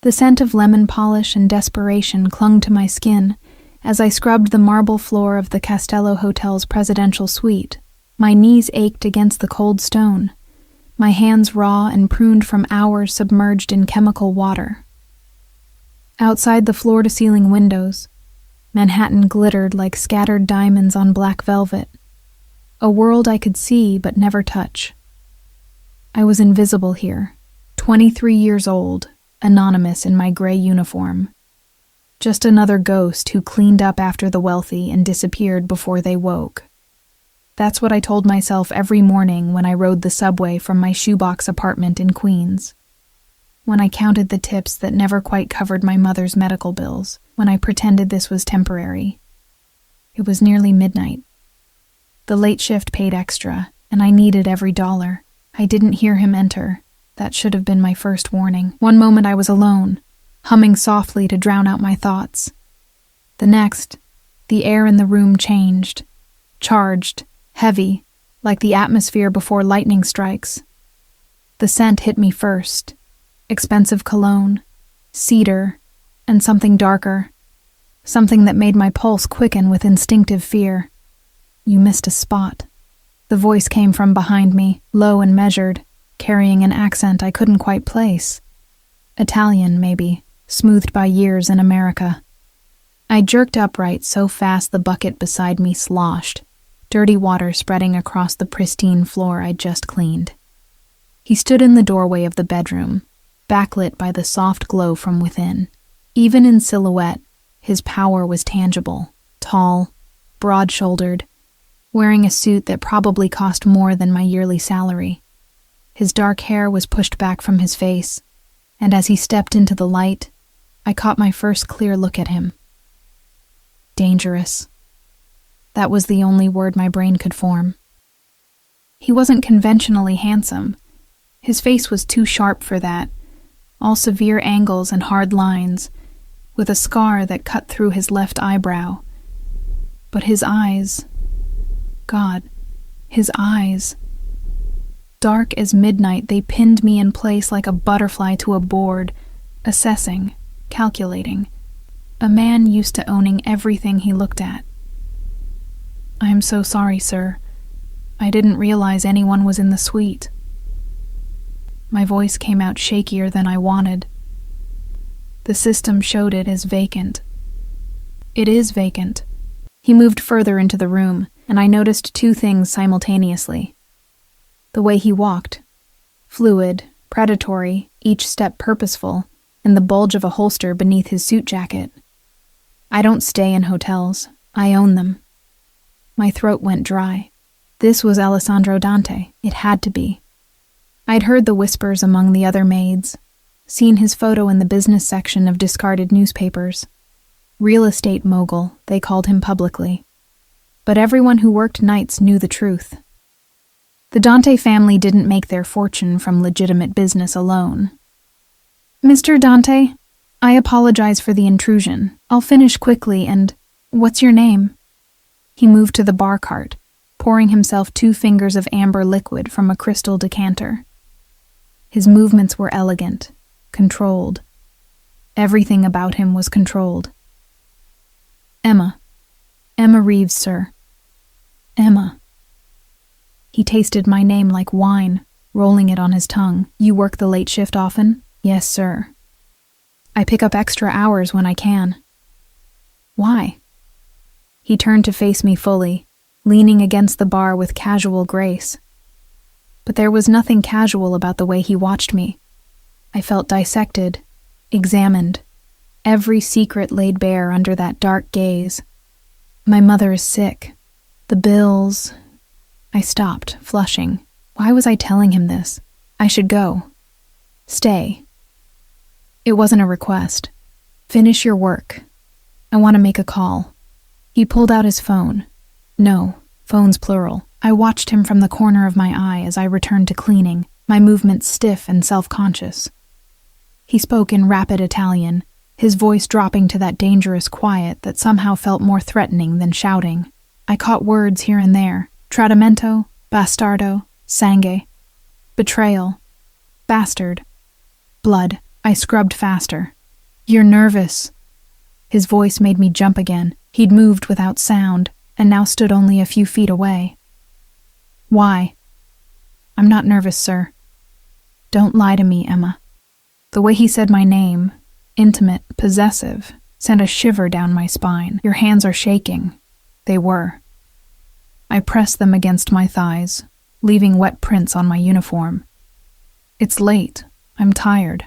The scent of lemon polish and desperation clung to my skin as I scrubbed the marble floor of the Castello Hotel's presidential suite. My knees ached against the cold stone, my hands raw and pruned from hours submerged in chemical water. Outside the floor-to-ceiling windows, Manhattan glittered like scattered diamonds on black velvet, a world I could see but never touch. I was invisible here, 23 years old, anonymous in my gray uniform. Just another ghost who cleaned up after the wealthy and disappeared before they woke. That's what I told myself every morning when I rode the subway from my shoebox apartment in Queens. When I counted the tips that never quite covered my mother's medical bills, when I pretended this was temporary. It was nearly midnight. The late shift paid extra, and I needed every dollar. I didn't hear him enter. That should have been my first warning. One moment I was alone, humming softly to drown out my thoughts. The next, the air in the room changed, charged, heavy, like the atmosphere before lightning strikes. The scent hit me first. Expensive cologne, cedar, and something darker. Something that made my pulse quicken with instinctive fear. You missed a spot. The voice came from behind me, low and measured, carrying an accent I couldn't quite place. Italian, maybe, smoothed by years in America. I jerked upright so fast the bucket beside me sloshed, dirty water spreading across the pristine floor I'd just cleaned. He stood in the doorway of the bedroom, backlit by the soft glow from within. Even in silhouette, his power was tangible, tall, broad-shouldered, wearing a suit that probably cost more than my yearly salary. His dark hair was pushed back from his face, and as he stepped into the light, I caught my first clear look at him. Dangerous. That was the only word my brain could form. He wasn't conventionally handsome. His face was too sharp for that, all severe angles and hard lines, with a scar that cut through his left eyebrow. But his eyes... God, his eyes. Dark as midnight, they pinned me in place like a butterfly to a board, assessing, calculating. A man used to owning everything he looked at. I am so sorry, sir. I didn't realize anyone was in the suite. My voice came out shakier than I wanted. The system showed it as vacant. It is vacant. He moved further into the room, and I noticed two things simultaneously. The way he walked, fluid, predatory, each step purposeful, and the bulge of a holster beneath his suit jacket. I don't stay in hotels. I own them. My throat went dry. This was Alessandro Dante. It had to be. I'd heard the whispers among the other maids, seen his photo in the business section of discarded newspapers. Real estate mogul, they called him publicly. But everyone who worked nights knew the truth. The Dante family didn't make their fortune from legitimate business alone. Mr. Dante, I apologize for the intrusion. I'll finish quickly and... What's your name? He moved to the bar cart, pouring himself 2 fingers of amber liquid from a crystal decanter. His movements were elegant, controlled. Everything about him was controlled. Emma. Emma Reeves, sir. Emma. He tasted my name like wine, rolling it on his tongue. You work the late shift often? Yes, sir. I pick up extra hours when I can. Why? He turned to face me fully, leaning against the bar with casual grace. But there was nothing casual about the way he watched me. I felt dissected, examined, every secret laid bare under that dark gaze. My mother is sick. The bills... I stopped, flushing. Why was I telling him this? I should go. Stay. It wasn't a request. Finish your work. I want to make a call. He pulled out his phone. No, phones plural. I watched him from the corner of my eye as I returned to cleaning, my movements stiff and self-conscious. He spoke in rapid Italian, his voice dropping to that dangerous quiet that somehow felt more threatening than shouting. I caught words here and there. Tradimento, bastardo, sangue, betrayal, bastard, blood. I scrubbed faster. You're nervous. His voice made me jump again. He'd moved without sound, and now stood only a few feet away. Why? I'm not nervous, sir. Don't lie to me, Emma. The way he said my name, intimate, possessive, sent a shiver down my spine. Your hands are shaking. They were. I pressed them against my thighs, leaving wet prints on my uniform. It's late. I'm tired.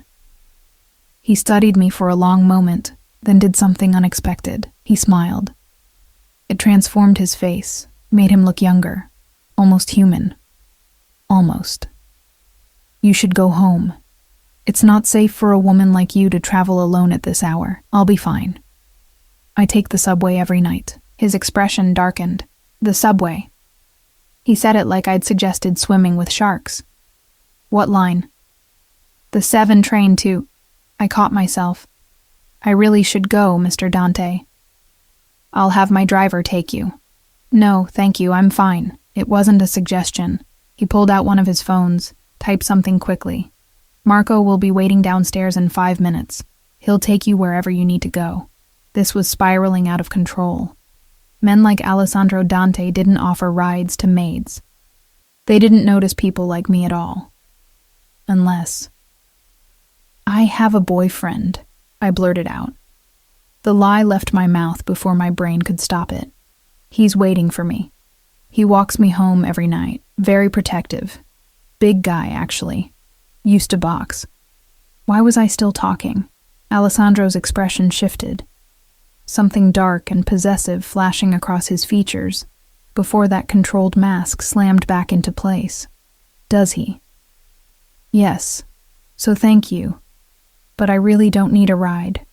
He studied me for a long moment, then did something unexpected. He smiled. It transformed his face, made him look younger, almost human. Almost. You should go home. It's not safe for a woman like you to travel alone at this hour. I'll be fine. I take the subway every night. His expression darkened. The subway. He said it like I'd suggested swimming with sharks. What line? The 7 train to... I caught myself. I really should go, Mr. Dante. I'll have my driver take you. No, thank you, I'm fine. It wasn't a suggestion. He pulled out one of his phones, typed something quickly. Marco will be waiting downstairs in 5 minutes. He'll take you wherever you need to go. This was spiraling out of control. Men like Alessandro Dante didn't offer rides to maids. They didn't notice people like me at all. Unless... I have a boyfriend, I blurted out. The lie left my mouth before my brain could stop it. He's waiting for me. He walks me home every night, very protective. Big guy, actually. Used to box. Why was I still talking? Alessandro's expression shifted. Something dark and possessive flashing across his features, before that controlled mask slammed back into place. Does he? Yes. So thank you. But I really don't need a ride.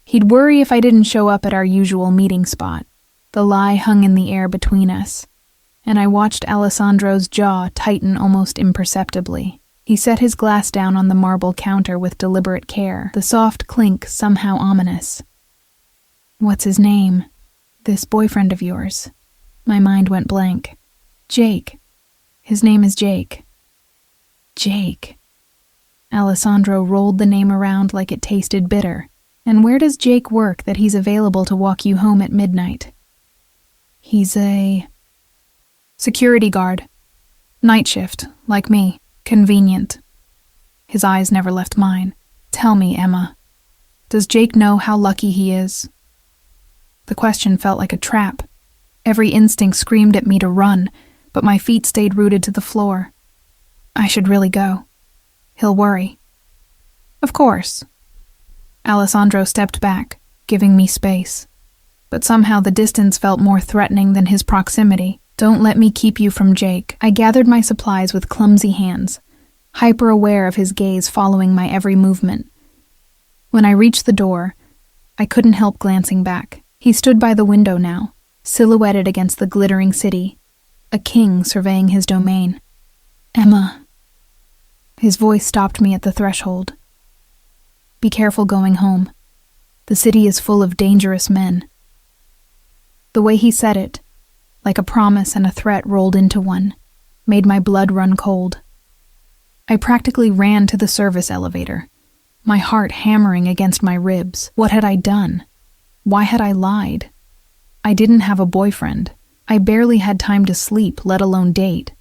He'd worry if I didn't show up at our usual meeting spot. The lie hung in the air between us, and I watched Alessandro's jaw tighten almost imperceptibly. He set his glass down on the marble counter with deliberate care, the soft clink somehow ominous. What's his name? This boyfriend of yours. My mind went blank. Jake. His name is Jake. Jake. Alessandro rolled the name around like it tasted bitter. And where does Jake work that he's available to walk you home at midnight? He's a... security guard. Night shift, like me. Convenient. His eyes never left mine. Tell me, Emma. Does Jake know how lucky he is? The question felt like a trap. Every instinct screamed at me to run, but my feet stayed rooted to the floor. I should really go. He'll worry. Of course. Alessandro stepped back, giving me space. But somehow the distance felt more threatening than his proximity. Don't let me keep you from Jake. I gathered my supplies with clumsy hands, hyper-aware of his gaze following my every movement. When I reached the door, I couldn't help glancing back. He stood by the window now, silhouetted against the glittering city, a king surveying his domain. Emma. His voice stopped me at the threshold. Be careful going home. The city is full of dangerous men. The way he said it, like a promise and a threat rolled into one, made my blood run cold. I practically ran to the service elevator, my heart hammering against my ribs. What had I done? Why had I lied? I didn't have a boyfriend. I barely had time to sleep, let alone date.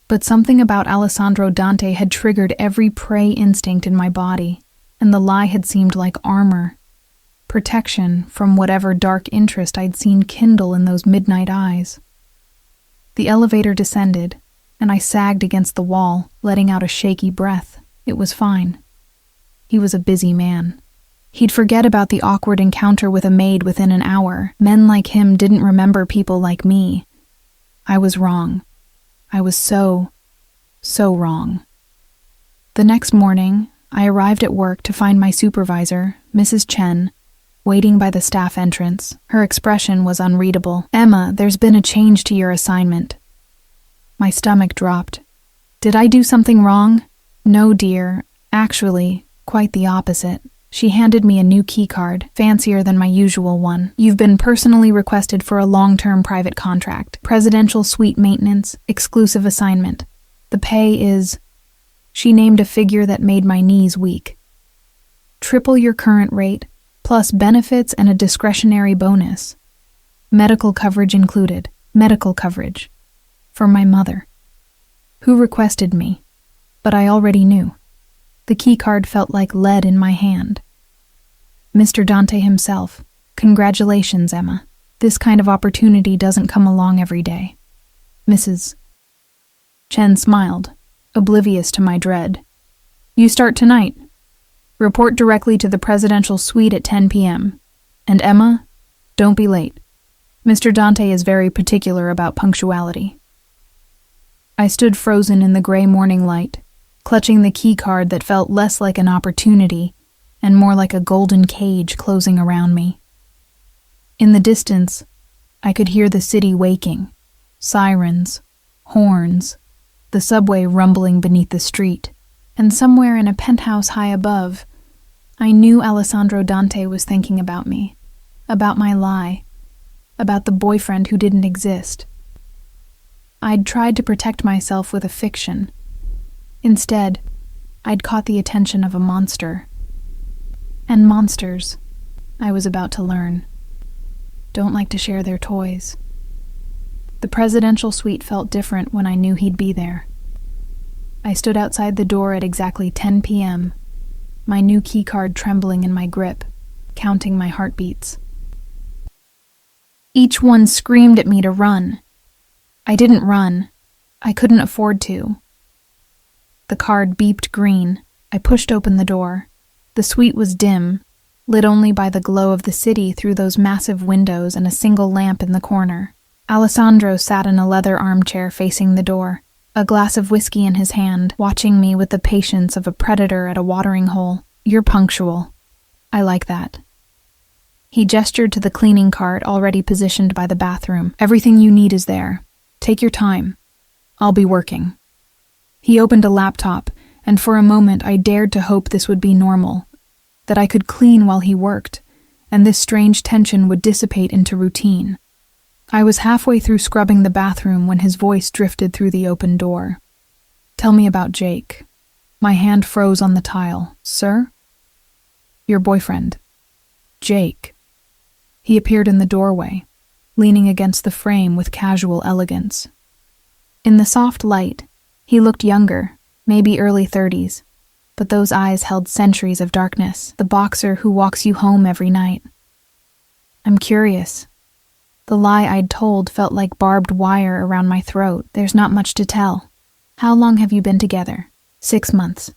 But something about Alessandro Dante had triggered every prey instinct in my body, and the lie had seemed like armor, protection from whatever dark interest I'd seen kindle in those midnight eyes. The elevator descended, and I sagged against the wall, letting out a shaky breath. It was fine. He was a busy man. He'd forget about the awkward encounter with a maid within an hour. Men like him didn't remember people like me. I was wrong. I was so wrong. The next morning, I arrived at work to find my supervisor, Mrs. Chen, waiting by the staff entrance. Her expression was unreadable. Emma, there's been a change to your assignment. My stomach dropped. Did I do something wrong? No, dear. Actually, quite the opposite. She handed me a new keycard, fancier than my usual one. You've been personally requested for a long-term private contract. Presidential suite maintenance, exclusive assignment. The pay is... She named a figure that made my knees weak. Triple your current rate, plus benefits and a discretionary bonus. Medical coverage included. Medical coverage. For my mother, who requested me, but I already knew. The keycard felt like lead in my hand. Mr. Dante himself. Congratulations, Emma. This kind of opportunity doesn't come along every day. Mrs. Chen smiled, oblivious to my dread. You start tonight. Report directly to the presidential suite at 10 p.m. And Emma, don't be late. Mr. Dante is very particular about punctuality. I stood frozen in the gray morning light, clutching the key card that felt less like an opportunity and more like a golden cage closing around me. In the distance, I could hear the city waking, sirens, horns, the subway rumbling beneath the street, and somewhere in a penthouse high above, I knew Alessandro Dante was thinking about me, about my lie, about the boyfriend who didn't exist. I'd tried to protect myself with a fiction. Instead, I'd caught the attention of a monster. And monsters, I was about to learn, don't like to share their toys. The presidential suite felt different when I knew he'd be there. I stood outside the door at exactly 10 p.m., my new keycard trembling in my grip, counting my heartbeats. Each one screamed at me to run. I didn't run. I couldn't afford to. The card beeped green. I pushed open the door. The suite was dim, lit only by the glow of the city through those massive windows and a single lamp in the corner. Alessandro sat in a leather armchair facing the door, a glass of whiskey in his hand, watching me with the patience of a predator at a watering hole. You're punctual. I like that. He gestured to the cleaning cart already positioned by the bathroom. Everything you need is there. Take your time. I'll be working. He opened a laptop, and for a moment I dared to hope this would be normal, that I could clean while he worked, and this strange tension would dissipate into routine. I was halfway through scrubbing the bathroom when his voice drifted through the open door. Tell me about Jake. My hand froze on the tile. Sir? Your boyfriend. Jake. He appeared in the doorway, leaning against the frame with casual elegance. In the soft light, he looked younger, maybe early 30s, but those eyes held centuries of darkness, the boxer who walks you home every night. I'm curious. The lie I'd told felt like barbed wire around my throat. There's not much to tell. How long have you been together? 6 months.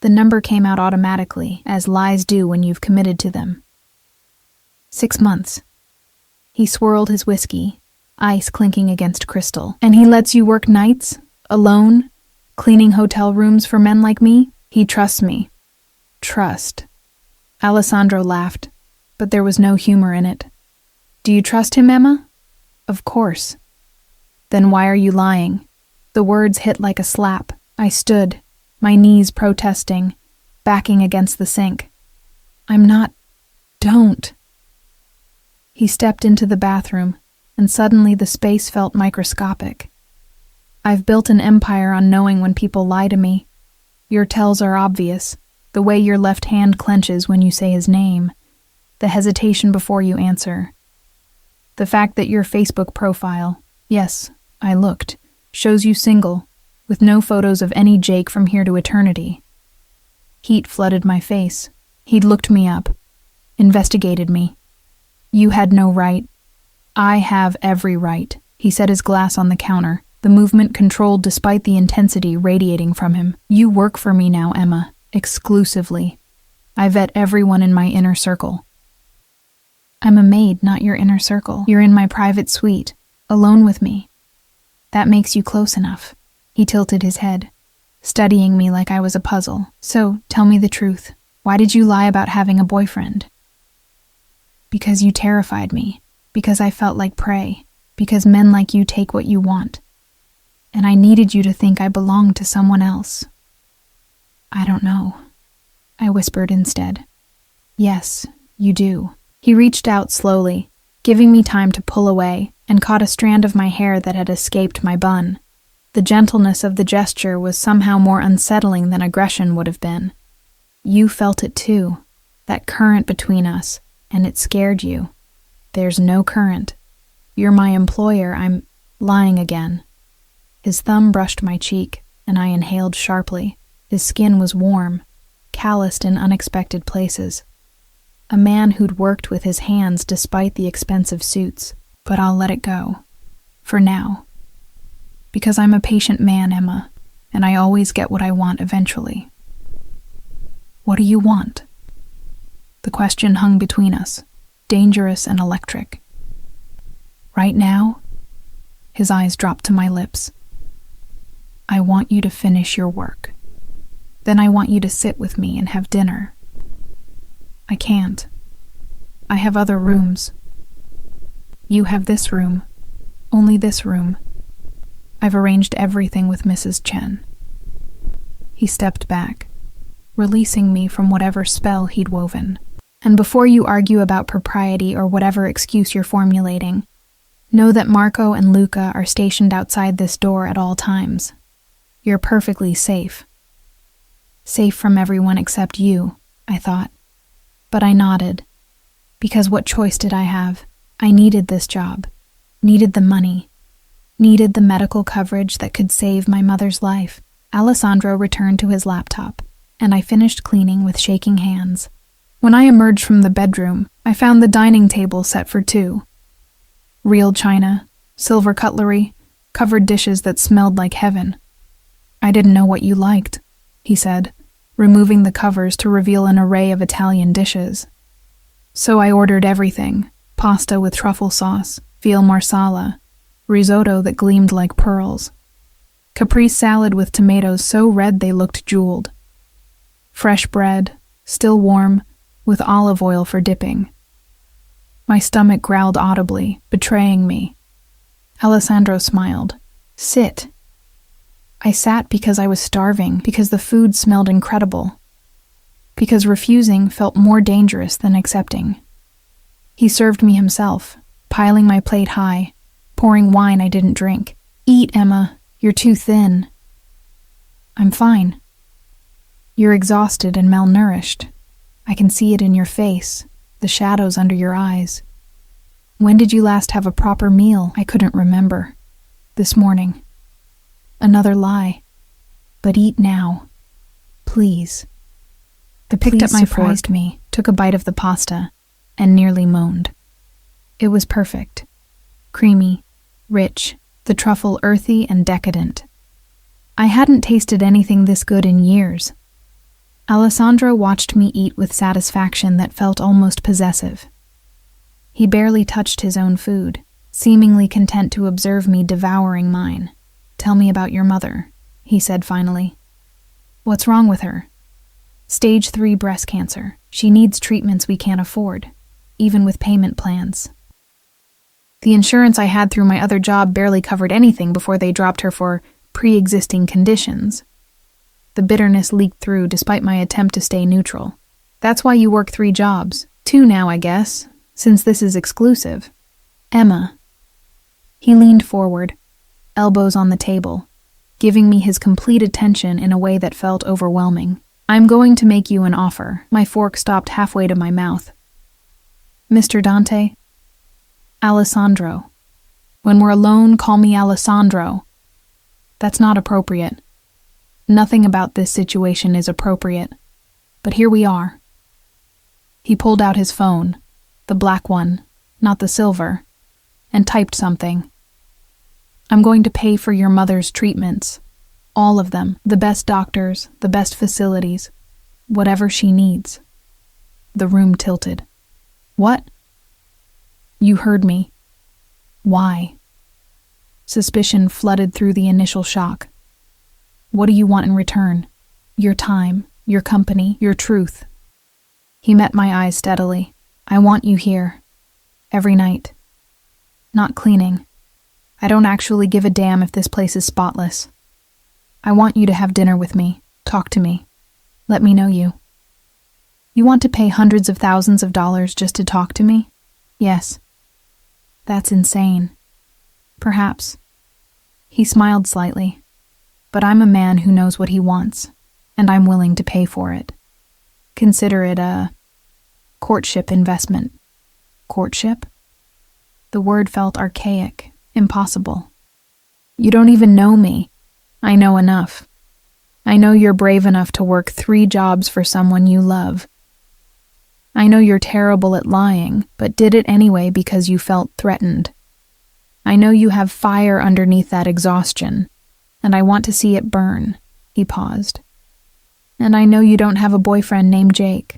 The number came out automatically, as lies do when you've committed to them. 6 months. He swirled his whiskey, ice clinking against crystal. And he lets you work nights? Alone? Cleaning hotel rooms for men like me? He trusts me. Trust. Alessandro laughed, but there was no humor in it. Do you trust him, Emma? Of course. Then why are you lying? The words hit like a slap. I stood, my knees protesting, backing against the sink. I'm not. Don't. He stepped into the bathroom, and suddenly the space felt microscopic. I've built an empire on knowing when people lie to me. Your tells are obvious, the way your left hand clenches when you say his name, the hesitation before you answer. The fact that your Facebook profile, yes, I looked, shows you single, with no photos of any Jake from here to eternity. Heat flooded my face. He'd looked me up, investigated me. You had no right. I have every right. He set his glass on the counter, the movement controlled despite the intensity radiating from him. You work for me now, Emma, exclusively. I vet everyone in my inner circle. I'm a maid, not your inner circle. You're in my private suite, alone with me. That makes you close enough. He tilted his head, studying me like I was a puzzle. So, tell me the truth. Why did you lie about having a boyfriend? Because you terrified me. Because I felt like prey. Because men like you take what you want. And I needed you to think I belonged to someone else. I don't know. I whispered instead. Yes, you do. He reached out slowly, giving me time to pull away, and caught a strand of my hair that had escaped my bun. The gentleness of the gesture was somehow more unsettling than aggression would have been. You felt it too, that current between us, and it scared you. There's no current. You're my employer, I'm lying again. His thumb brushed my cheek, and I inhaled sharply. His skin was warm, calloused in unexpected places. A man who'd worked with his hands despite the expensive suits. But I'll let it go. For now. Because I'm a patient man, Emma, and I always get what I want eventually. What do you want? The question hung between us, dangerous and electric. Right now? His eyes dropped to my lips. I want you to finish your work. Then I want you to sit with me and have dinner. I can't. I have other rooms. You have this room. Only this room. I've arranged everything with Mrs. Chen. He stepped back, releasing me from whatever spell he'd woven. And before you argue about propriety or whatever excuse you're formulating, know that Marco and Luca are stationed outside this door at all times. You're perfectly safe. Safe from everyone except you, I thought. But I nodded. Because what choice did I have? I needed this job. Needed the money. Needed the medical coverage that could save my mother's life. Alessandro returned to his laptop, and I finished cleaning with shaking hands. When I emerged from the bedroom, I found the dining table set for two. Real china, silver cutlery, covered dishes that smelled like heaven. I didn't know what you liked, he said, removing the covers to reveal an array of Italian dishes. So I ordered everything: pasta with truffle sauce, veal marsala, risotto that gleamed like pearls, caprese salad with tomatoes so red they looked jeweled, fresh bread, still warm, with olive oil for dipping. My stomach growled audibly, betraying me. Alessandro smiled. Sit. I sat because I was starving, because the food smelled incredible, because refusing felt more dangerous than accepting. He served me himself, piling my plate high, pouring wine I didn't drink. Eat, Emma. You're too thin. I'm fine. You're exhausted and malnourished. I can see it in your face, the shadows under your eyes. When did you last have a proper meal? I couldn't remember. This morning. Another lie. But eat now. Please. I picked up my fork, surprised me, took a bite of the pasta, and nearly moaned. It was perfect. Creamy, rich, the truffle earthy and decadent. I hadn't tasted anything this good in years. Alessandro watched me eat with satisfaction that felt almost possessive. He barely touched his own food, seemingly content to observe me devouring mine. Tell me about your mother, he said finally. What's wrong with her? Stage 3 breast cancer. She needs treatments we can't afford, even with payment plans. The insurance I had through my other job barely covered anything before they dropped her for pre-existing conditions. The bitterness leaked through despite my attempt to stay neutral. That's why you work 3 jobs. 2 now, I guess, since this is exclusive. Emma. He leaned forward, elbows on the table, giving me his complete attention in a way that felt overwhelming. I'm going to make you an offer. My fork stopped halfway to my mouth. Mr. Dante? Alessandro. When we're alone, call me Alessandro. That's not appropriate. Nothing about this situation is appropriate. But here we are. He pulled out his phone, the black one, not the silver, and typed something. I'm going to pay for your mother's treatments. All of them. The best doctors, the best facilities. Whatever she needs. The room tilted. What? You heard me. Why? Suspicion flooded through the initial shock. What do you want in return? Your time, your company, your truth. He met my eyes steadily. I want you here. Every night. Not cleaning. I don't actually give a damn if this place is spotless. I want you to have dinner with me. Talk to me. Let me know you. You want to pay hundreds of thousands of dollars just to talk to me? Yes. That's insane. Perhaps. He smiled slightly. But I'm a man who knows what he wants, and I'm willing to pay for it. Consider it a courtship investment. Courtship? The word felt archaic, impossible. You don't even know me. I know enough. I know you're brave enough to work 3 jobs for someone you love. I know you're terrible at lying, but did it anyway because you felt threatened. I know you have fire underneath that exhaustion, and I want to see it burn. He paused. And I know you don't have a boyfriend named Jake.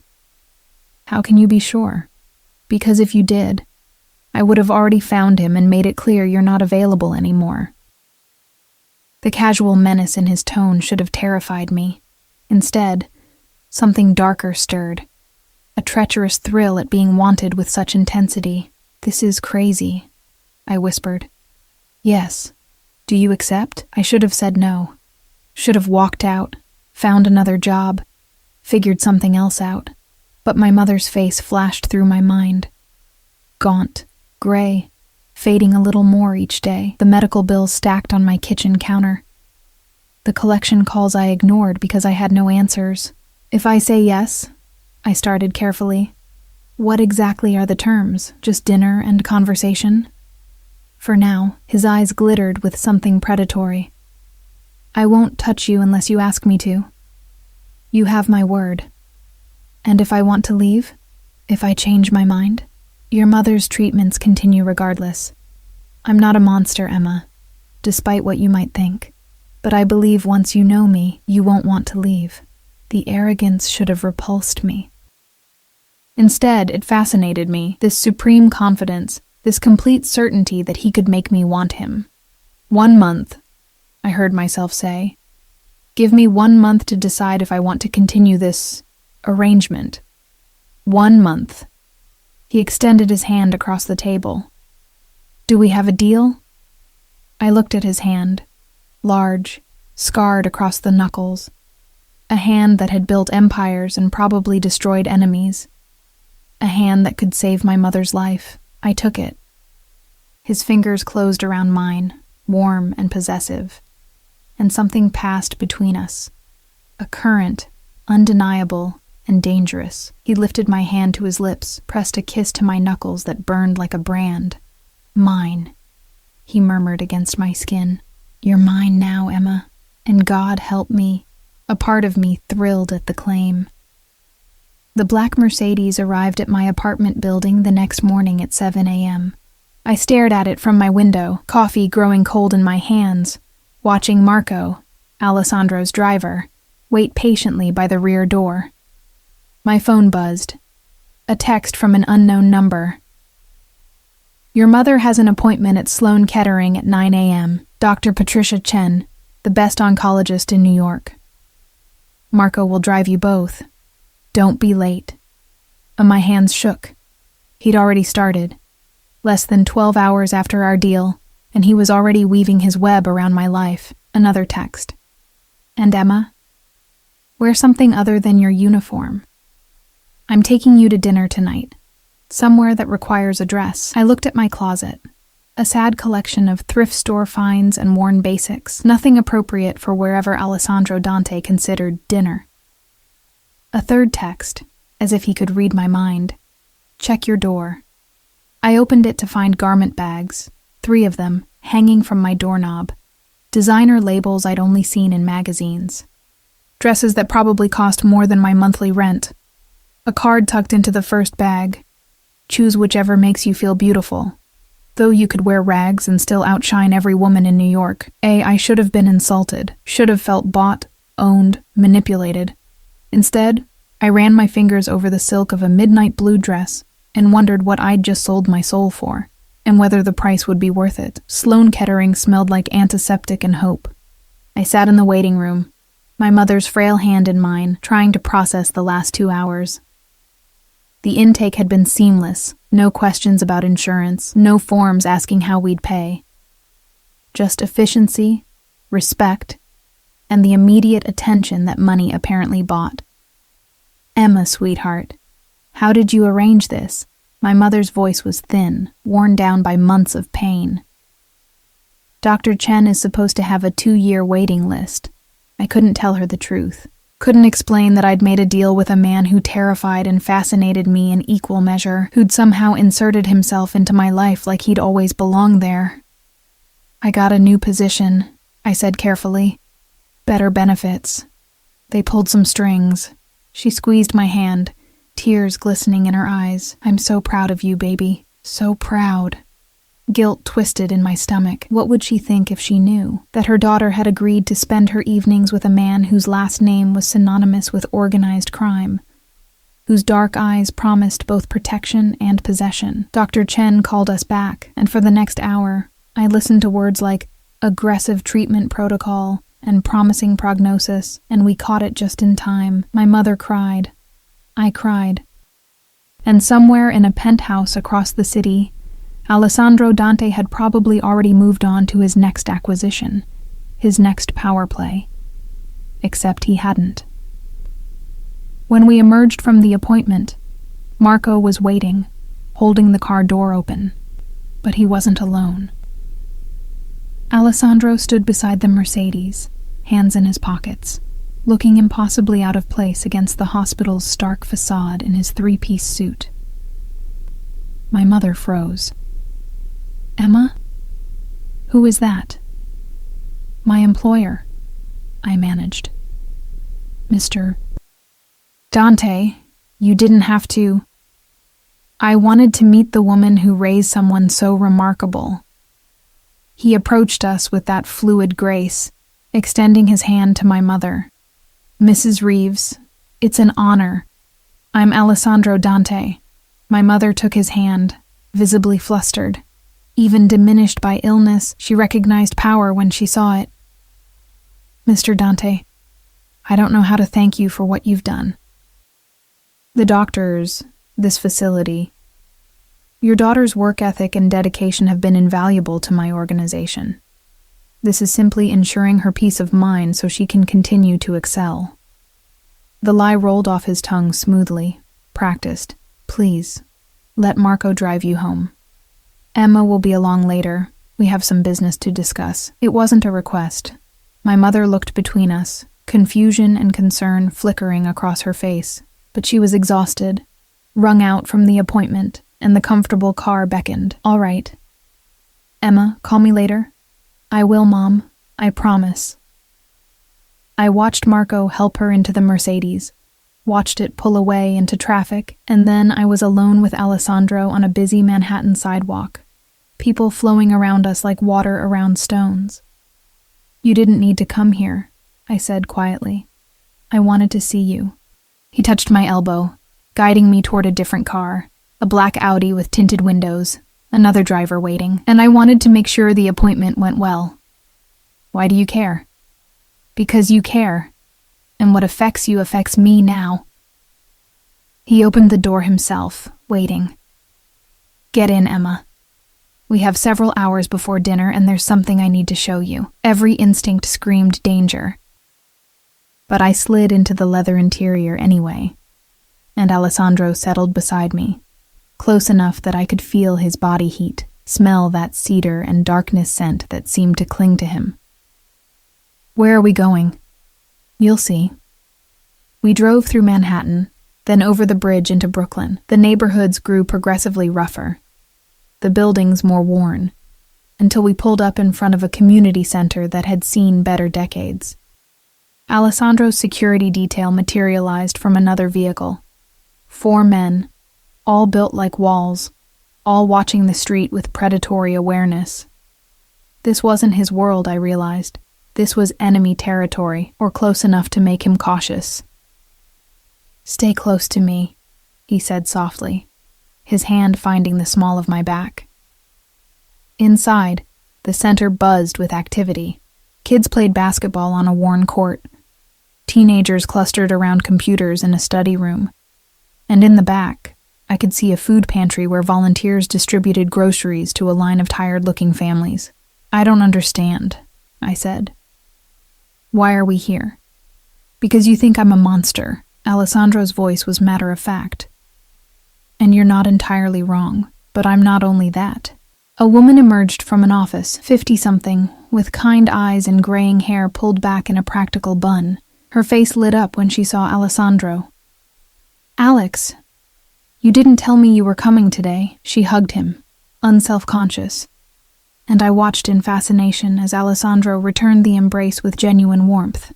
How can you be sure? Because if you did, I would have already found him and made it clear you're not available anymore. The casual menace in his tone should have terrified me. Instead, something darker stirred. A treacherous thrill at being wanted with such intensity. This is crazy, I whispered. Yes. Do you accept? I should have said no. Should have walked out, found another job, figured something else out. But my mother's face flashed through my mind. Gaunt, gray, fading a little more each day, the medical bills stacked on my kitchen counter. The collection calls I ignored because I had no answers. If I say yes, I started carefully. What exactly are the terms? Just dinner and conversation? For now, his eyes glittered with something predatory. I won't touch you unless you ask me to. You have my word. And if I want to leave? If I change my mind? Your mother's treatments continue regardless. I'm not a monster, Emma, despite what you might think. But I believe once you know me, you won't want to leave. The arrogance should have repulsed me. Instead, it fascinated me, this supreme confidence, this complete certainty that he could make me want him. 1 month, I heard myself say. Give me 1 month to decide if I want to continue this arrangement. 1 month. He extended his hand across the table. Do we have a deal? I looked at his hand, large, scarred across the knuckles. A hand that had built empires and probably destroyed enemies. A hand that could save my mother's life. I took it. His fingers closed around mine, warm and possessive. And something passed between us. A current, undeniable and dangerous. He lifted my hand to his lips, pressed a kiss to my knuckles that burned like a brand. Mine, he murmured against my skin. You're mine now, Emma, and God help me. A part of me thrilled at the claim. The black Mercedes arrived at my apartment building the next morning at 7 a.m. I stared at it from my window, coffee growing cold in my hands, watching Marco, Alessandro's driver, wait patiently by the rear door. My phone buzzed. A text from an unknown number. Your mother has an appointment at Sloan Kettering at 9 a.m. Dr. Patricia Chen, the best oncologist in New York. Marco will drive you both. Don't be late. My hands shook. He'd already started. Less than 12 hours after our deal, and he was already weaving his web around my life. Another text. And Emma? Wear something other than your uniform. I'm taking you to dinner tonight. Somewhere that requires a dress. I looked at my closet. A sad collection of thrift store finds and worn basics. Nothing appropriate for wherever Alessandro Dante considered dinner. A third text, as if he could read my mind. Check your door. I opened it to find garment bags, 3 of them, hanging from my doorknob. Designer labels I'd only seen in magazines. Dresses that probably cost more than my monthly rent. A card tucked into the first bag. Choose whichever makes you feel beautiful. Though you could wear rags and still outshine every woman in New York. I should have been insulted, should have felt bought, owned, manipulated. Instead, I ran my fingers over the silk of a midnight blue dress and wondered what I'd just sold my soul for, and whether the price would be worth it. Sloan Kettering smelled like antiseptic and hope. I sat in the waiting room, my mother's frail hand in mine, trying to process the last 2 hours. The intake had been seamless, no questions about insurance, no forms asking how we'd pay. Just efficiency, respect, and the immediate attention that money apparently bought. Emma, sweetheart, how did you arrange this? My mother's voice was thin, worn down by months of pain. Dr. Chen is supposed to have a 2-year waiting list. I couldn't tell her the truth. Couldn't explain that I'd made a deal with a man who terrified and fascinated me in equal measure, who'd somehow inserted himself into my life like he'd always belonged there. I got a new position, I said carefully. Better benefits. They pulled some strings. She squeezed my hand, tears glistening in her eyes. I'm so proud of you, baby. So proud. Guilt twisted in my stomach. What would she think if she knew that her daughter had agreed to spend her evenings with a man whose last name was synonymous with organized crime, whose dark eyes promised both protection and possession? Dr. Chen called us back, and for the next hour, I listened to words like aggressive treatment protocol and promising prognosis, and we caught it just in time. My mother cried. I cried. And somewhere in a penthouse across the city, Alessandro Dante had probably already moved on to his next acquisition, his next power play. Except he hadn't. When we emerged from the appointment, Marco was waiting, holding the car door open. But he wasn't alone. Alessandro stood beside the Mercedes, hands in his pockets, looking impossibly out of place against the hospital's stark facade in his three-piece suit. My mother froze. Emma? Who is that? My employer, I managed. Mr. Dante, you didn't have to. I wanted to meet the woman who raised someone so remarkable. He approached us with that fluid grace, extending his hand to my mother. Mrs. Reeves, it's an honor. I'm Alessandro Dante. My mother took his hand, visibly flustered. Even diminished by illness, she recognized power when she saw it. Mr. Dante, I don't know how to thank you for what you've done. The doctors, this facility, your daughter's work ethic and dedication have been invaluable to my organization. This is simply ensuring her peace of mind so she can continue to excel. The lie rolled off his tongue smoothly, practiced. Please, let Marco drive you home. Emma will be along later. We have some business to discuss. It wasn't a request. My mother looked between us, confusion and concern flickering across her face, but she was exhausted, wrung out from the appointment, and the comfortable car beckoned. All right. Emma, call me later. I will, Mom. I promise. I watched Marco help her into the Mercedes, watched it pull away into traffic, and then I was alone with Alessandro on a busy Manhattan sidewalk, people flowing around us like water around stones. You didn't need to come here, I said quietly. I wanted to see you. He touched my elbow, guiding me toward a different car, a black Audi with tinted windows, another driver waiting, and I wanted to make sure the appointment went well. Why do you care? Because you care, and what affects you affects me now. He opened the door himself, waiting. Get in, Emma. We have several hours before dinner, and there's something I need to show you. Every instinct screamed danger. But I slid into the leather interior anyway, and Alessandro settled beside me, close enough that I could feel his body heat, smell that cedar and darkness scent that seemed to cling to him. Where are we going? You'll see. We drove through Manhattan, then over the bridge into Brooklyn. The neighborhoods grew progressively rougher, the buildings more worn, until we pulled up in front of a community center that had seen better decades. Alessandro's security detail materialized from another vehicle. 4 men, all built like walls, all watching the street with predatory awareness. This wasn't his world, I realized. This was enemy territory, or close enough to make him cautious. Stay close to me, he said softly, his hand finding the small of my back. Inside, the center buzzed with activity. Kids played basketball on a worn court. Teenagers clustered around computers in a study room. And in the back, I could see a food pantry where volunteers distributed groceries to a line of tired-looking families. I don't understand, I said. Why are we here? Because you think I'm a monster. Alessandro's voice was matter-of-fact. And you're not entirely wrong, but I'm not only that. A woman emerged from an office, 50-something, with kind eyes and graying hair pulled back in a practical bun. Her face lit up when she saw Alessandro. "Alex, you didn't tell me you were coming today." She hugged him, unself-conscious, and I watched in fascination as Alessandro returned the embrace with genuine warmth.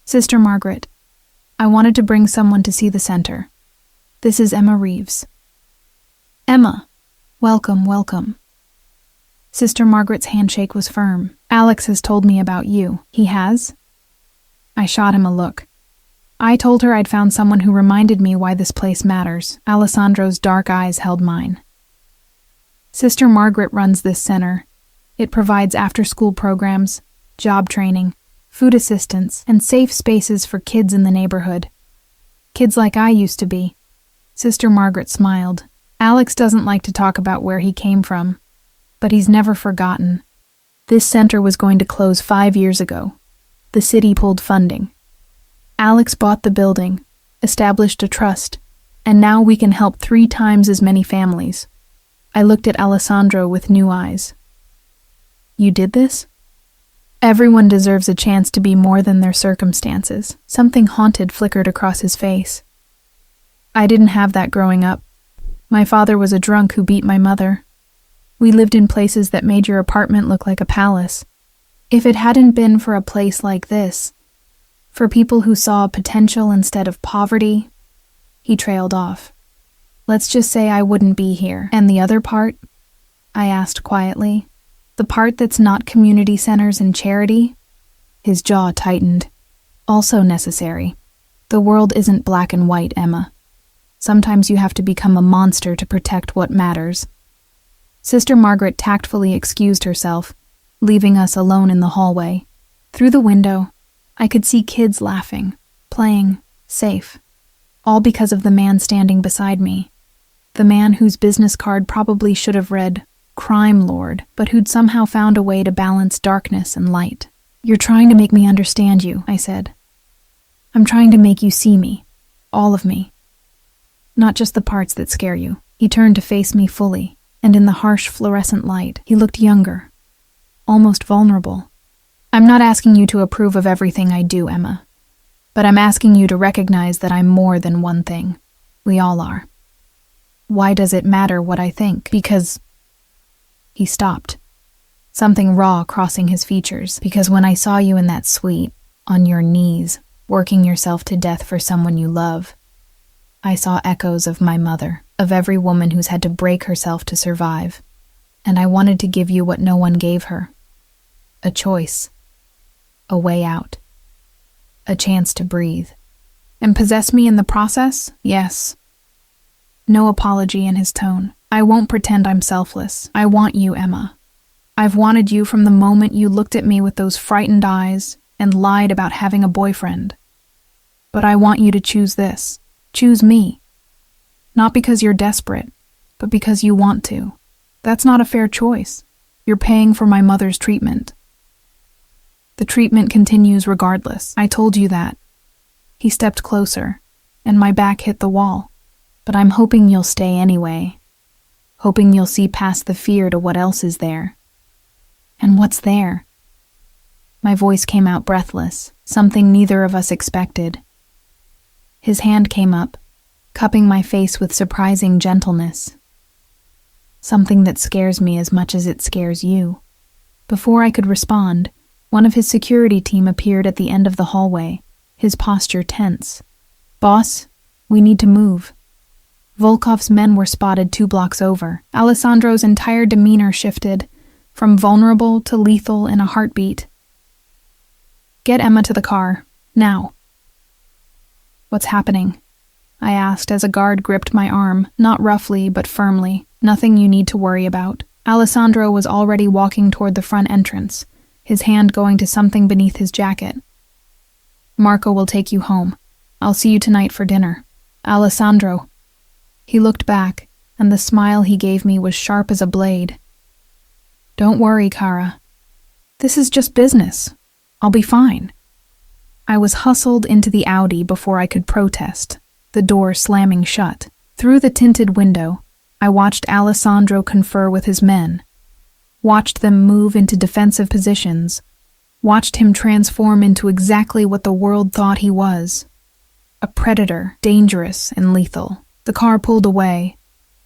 "Sister Margaret, I wanted to bring someone to see the center. This is Emma Reeves." "Emma, welcome, welcome." Sister Margaret's handshake was firm. "Alex has told me about you." "He has?" I shot him a look. I told her I'd found someone who reminded me why this place matters. Alessandro's dark eyes held mine. "Sister Margaret runs this center. It provides after-school programs, job training, food assistance, and safe spaces for kids in the neighborhood. Kids like I used to be." Sister Margaret smiled. "Alex doesn't like to talk about where he came from, but he's never forgotten. This center was going to close 5 years ago. The city pulled funding. Alex bought the building, established a trust, and now we can help 3 times as many families." I looked at Alessandro with new eyes. "You did this?" "Everyone deserves a chance to be more than their circumstances." Something haunted flickered across his face. "I didn't have that growing up. My father was a drunk who beat my mother. We lived in places that made your apartment look like a palace. If it hadn't been for a place like this, for people who saw potential instead of poverty," he trailed off. "Let's just say I wouldn't be here." "And the other part?" I asked quietly. "The part that's not community centers and charity?" His jaw tightened. "Also necessary. The world isn't black and white, Emma. Sometimes you have to become a monster to protect what matters." Sister Margaret tactfully excused herself, leaving us alone in the hallway. Through the window, I could see kids laughing, playing, safe, all because of the man standing beside me. The man whose business card probably should have read "Crime Lord," but who'd somehow found a way to balance darkness and light. "You're trying to make me understand you," I said. "I'm trying to make you see me, all of me. Not just the parts that scare you." He turned to face me fully, and in the harsh fluorescent light, he looked younger, almost vulnerable. "I'm not asking you to approve of everything I do, Emma, but I'm asking you to recognize that I'm more than one thing. We all are. Why does it matter what I think? Because..." He stopped, something raw crossing his features. "Because when I saw you in that suite, on your knees, working yourself to death for someone you love, I saw echoes of my mother, of every woman who's had to break herself to survive, and I wanted to give you what no one gave her. A choice. A way out. A chance to breathe." "And possess me in the process?" "Yes." No apology in his tone. "I won't pretend I'm selfless. I want you, Emma. I've wanted you from the moment you looked at me with those frightened eyes and lied about having a boyfriend. But I want you to choose this. Choose me. Not because you're desperate, but because you want to. That's not a fair choice. You're paying for my mother's treatment. The treatment continues regardless. I told you that." He stepped closer, and my back hit the wall. "But I'm hoping you'll stay anyway. Hoping you'll see past the fear to what else is there." "And what's there?" My voice came out breathless, something neither of us expected. His hand came up, cupping my face with surprising gentleness. "Something that scares me as much as it scares you." Before I could respond, one of his security team appeared at the end of the hallway, his posture tense. "Boss, we need to move." Volkov's men were spotted 2 blocks over. Alessandro's entire demeanor shifted, from vulnerable to lethal in a heartbeat. "Get Emma to the car, now." "What's happening?" I asked as a guard gripped my arm, not roughly but firmly. "Nothing you need to worry about." Alessandro was already walking toward the front entrance, his hand going to something beneath his jacket. "Marco will take you home. I'll see you tonight for dinner." "Alessandro." He looked back, and the smile he gave me was sharp as a blade. "Don't worry, Kara. This is just business. I'll be fine." I was hustled into the Audi before I could protest, the door slamming shut. Through the tinted window, I watched Alessandro confer with his men, watched them move into defensive positions, watched him transform into exactly what the world thought he was. A predator, dangerous and lethal. The car pulled away,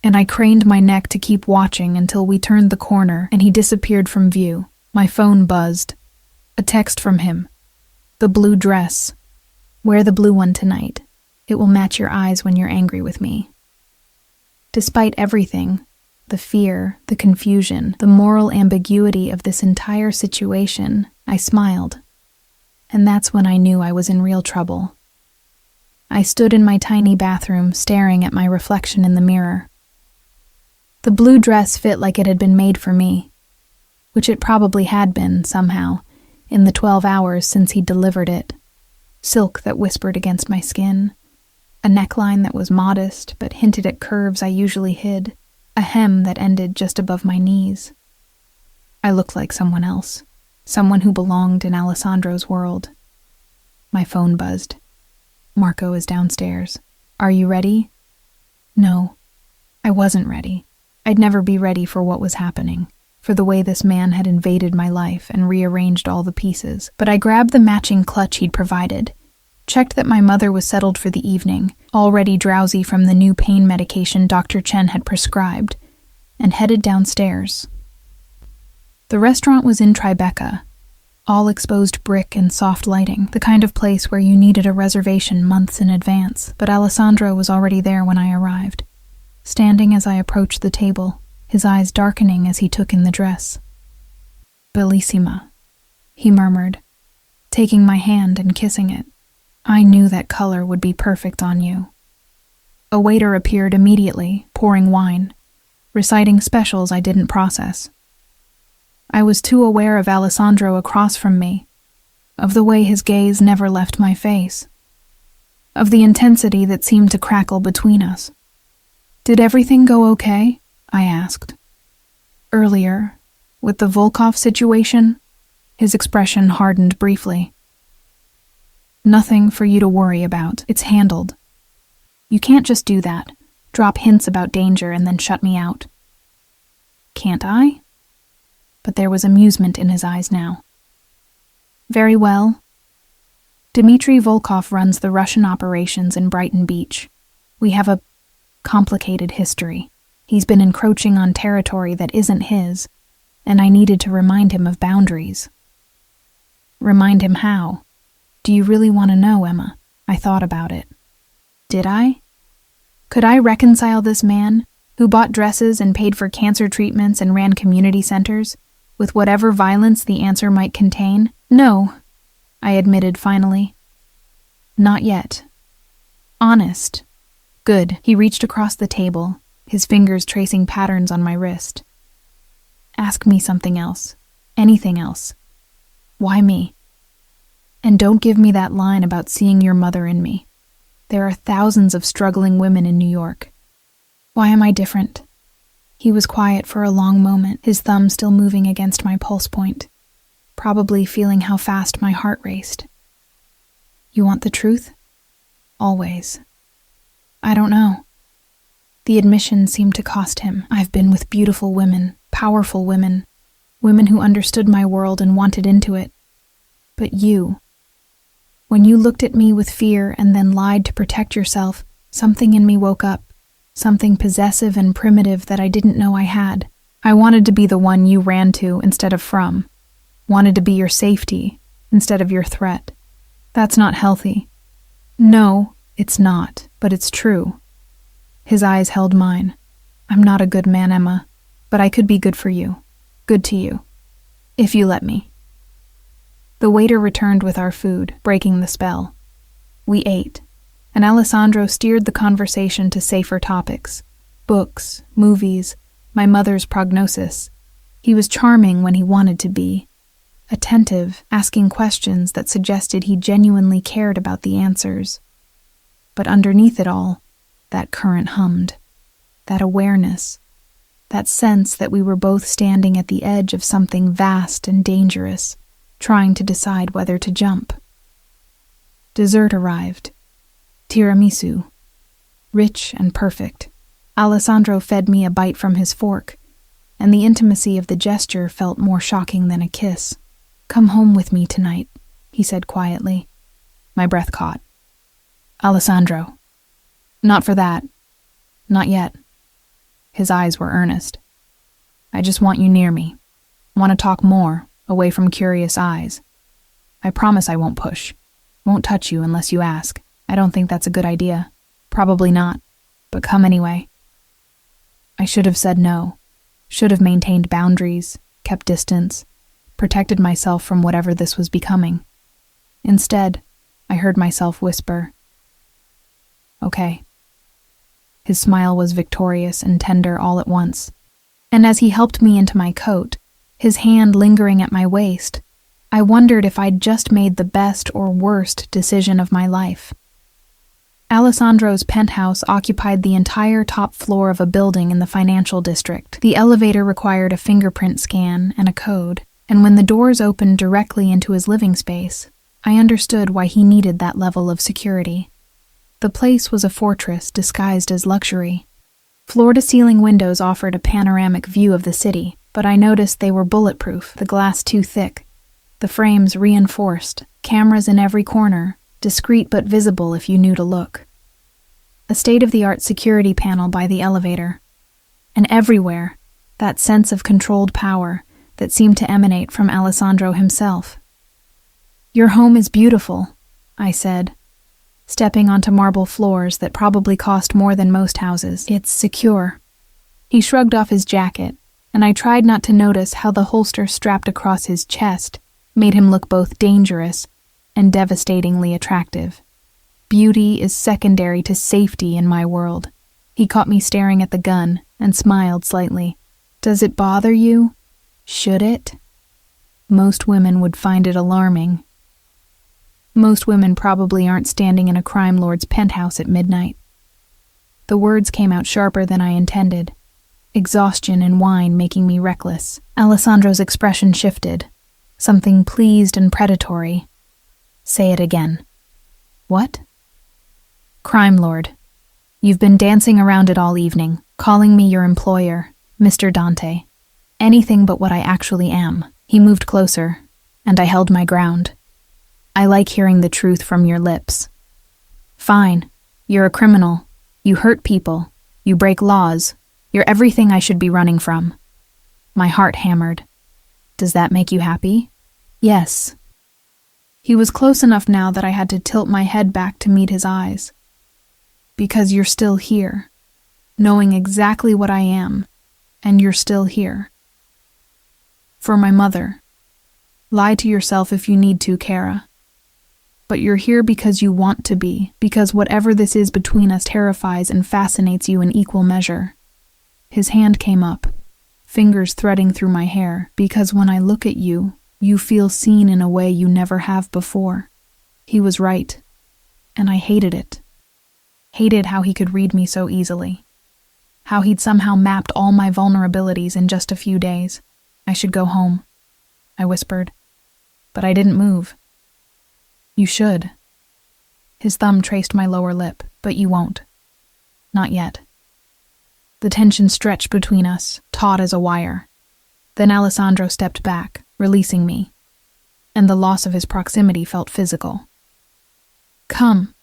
and I craned my neck to keep watching until we turned the corner and he disappeared from view. My phone buzzed. A text from him. The blue dress. Wear the blue one tonight. It will match your eyes when you're angry with me. Despite everything, the fear, the confusion, the moral ambiguity of this entire situation, I smiled. And that's when I knew I was in real trouble. I stood in my tiny bathroom, staring at my reflection in the mirror. The blue dress fit like it had been made for me, which it probably had been, somehow, in the 12 hours since he'd delivered it. Silk that whispered against my skin, a neckline that was modest but hinted at curves I usually hid, a hem that ended just above my knees. I looked like someone else, someone who belonged in Alessandro's world. My phone buzzed. Marco is downstairs. Are you ready? No, I wasn't ready. I'd never be ready for what was happening, for the way this man had invaded my life and rearranged all the pieces. But I grabbed the matching clutch he'd provided, checked that my mother was settled for the evening, already drowsy from the new pain medication Dr. Chen had prescribed, and headed downstairs. The restaurant was in Tribeca, all exposed brick and soft lighting, the kind of place where you needed a reservation months in advance, but Alessandro was already there when I arrived, standing as I approached the table, his eyes darkening as he took in the dress. Bellissima, he murmured, taking my hand and kissing it. I knew that color would be perfect on you. A waiter appeared immediately, pouring wine, reciting specials I didn't process. I was too aware of Alessandro across from me, of the way his gaze never left my face, of the intensity that seemed to crackle between us. Did everything go okay? I asked. Earlier, with the Volkov situation, his expression hardened briefly. Nothing for you to worry about. It's handled. You can't just do that, drop hints about danger and then shut me out. Can't I? But there was amusement in his eyes now. Very well. Dmitry Volkov runs the Russian operations in Brighton Beach. We have a complicated history. He's been encroaching on territory that isn't his, and I needed to remind him of boundaries. Remind him how? Do you really want to know, Emma? I thought about it. Did I? Could I reconcile this man, who bought dresses and paid for cancer treatments and ran community centers, with whatever violence the answer might contain? No, I admitted finally. Not yet. Honest. Good. He reached across the table, his fingers tracing patterns on my wrist. Ask me something else. Anything else. Why me? And don't give me that line about seeing your mother in me. There are thousands of struggling women in New York. Why am I different? He was quiet for a long moment, his thumb still moving against my pulse point, probably feeling how fast my heart raced. You want the truth? Always. I don't know. The admission seemed to cost him. I've been with beautiful women, powerful women, women who understood my world and wanted into it. But you, when you looked at me with fear and then lied to protect yourself, something in me woke up. Something possessive and primitive that I didn't know I had. I wanted to be the one you ran to instead of from. Wanted to be your safety instead of your threat. That's not healthy. No, it's not, but it's true. His eyes held mine. I'm not a good man, Emma, but I could be good for you. Good to you. If you let me. The waiter returned with our food, breaking the spell. We ate, and Alessandro steered the conversation to safer topics. Books, movies, my mother's prognosis. He was charming when he wanted to be. Attentive, asking questions that suggested he genuinely cared about the answers. But underneath it all, that current hummed. That awareness. That sense that we were both standing at the edge of something vast and dangerous, trying to decide whether to jump. Dessert arrived. Tiramisu. Rich and perfect. Alessandro fed me a bite from his fork, and the intimacy of the gesture felt more shocking than a kiss. "Come home with me tonight," he said quietly. My breath caught. "Alessandro." "Not for that. Not yet." His eyes were earnest. "I just want you near me. Want to talk more, away from curious eyes. I promise I won't push. Won't touch you unless you ask. I don't think that's a good idea. Probably not. But come anyway." I should have said no. Should have maintained boundaries, kept distance, protected myself from whatever this was becoming. Instead, I heard myself whisper, "Okay." His smile was victorious and tender all at once. And as he helped me into my coat, his hand lingering at my waist, I wondered if I'd just made the best or worst decision of my life. Alessandro's penthouse occupied the entire top floor of a building in the financial district. The elevator required a fingerprint scan and a code, and when the doors opened directly into his living space, I understood why he needed that level of security. The place was a fortress disguised as luxury. Floor-to-ceiling windows offered a panoramic view of the city, but I noticed they were bulletproof, the glass too thick, the frames reinforced, cameras in every corner, discreet but visible if you knew to look. A state-of-the-art security panel by the elevator. And everywhere, that sense of controlled power that seemed to emanate from Alessandro himself. "Your home is beautiful," I said, stepping onto marble floors that probably cost more than most houses. "It's secure." He shrugged off his jacket, and I tried not to notice how the holster strapped across his chest made him look both dangerous and devastatingly attractive. Beauty is secondary to safety in my world. He caught me staring at the gun and smiled slightly. "Does it bother you? Should it?" Most women would find it alarming. Most women probably aren't standing in a crime lord's penthouse at midnight. The words came out sharper than I intended, exhaustion and wine making me reckless. Alessandro's expression shifted, something pleased and predatory. "Say it again." "What?" "Crime lord. You've been dancing around it all evening, calling me your employer, Mr. Dante. Anything but what I actually am." He moved closer, and I held my ground. "I like hearing the truth from your lips." "Fine. You're a criminal. You hurt people. You break laws. You're everything I should be running from." My heart hammered. "Does that make you happy?" "Yes." He was close enough now that I had to tilt my head back to meet his eyes. "Because you're still here, knowing exactly what I am, and you're still here." "For my mother. Lie to yourself if you need to, Kara. But you're here because you want to be, because whatever this is between us terrifies and fascinates you in equal measure." His hand came up, fingers threading through my hair, "Because when I look at you, you feel seen in a way you never have before." He was right, and I hated it. Hated how he could read me so easily. How he'd somehow mapped all my vulnerabilities in just a few days. "I should go home," I whispered, but I didn't move. "You should." His thumb traced my lower lip, "But you won't. Not yet." The tension stretched between us, taut as a wire. Then Alessandro stepped back, releasing me, and the loss of his proximity felt physical. "Come.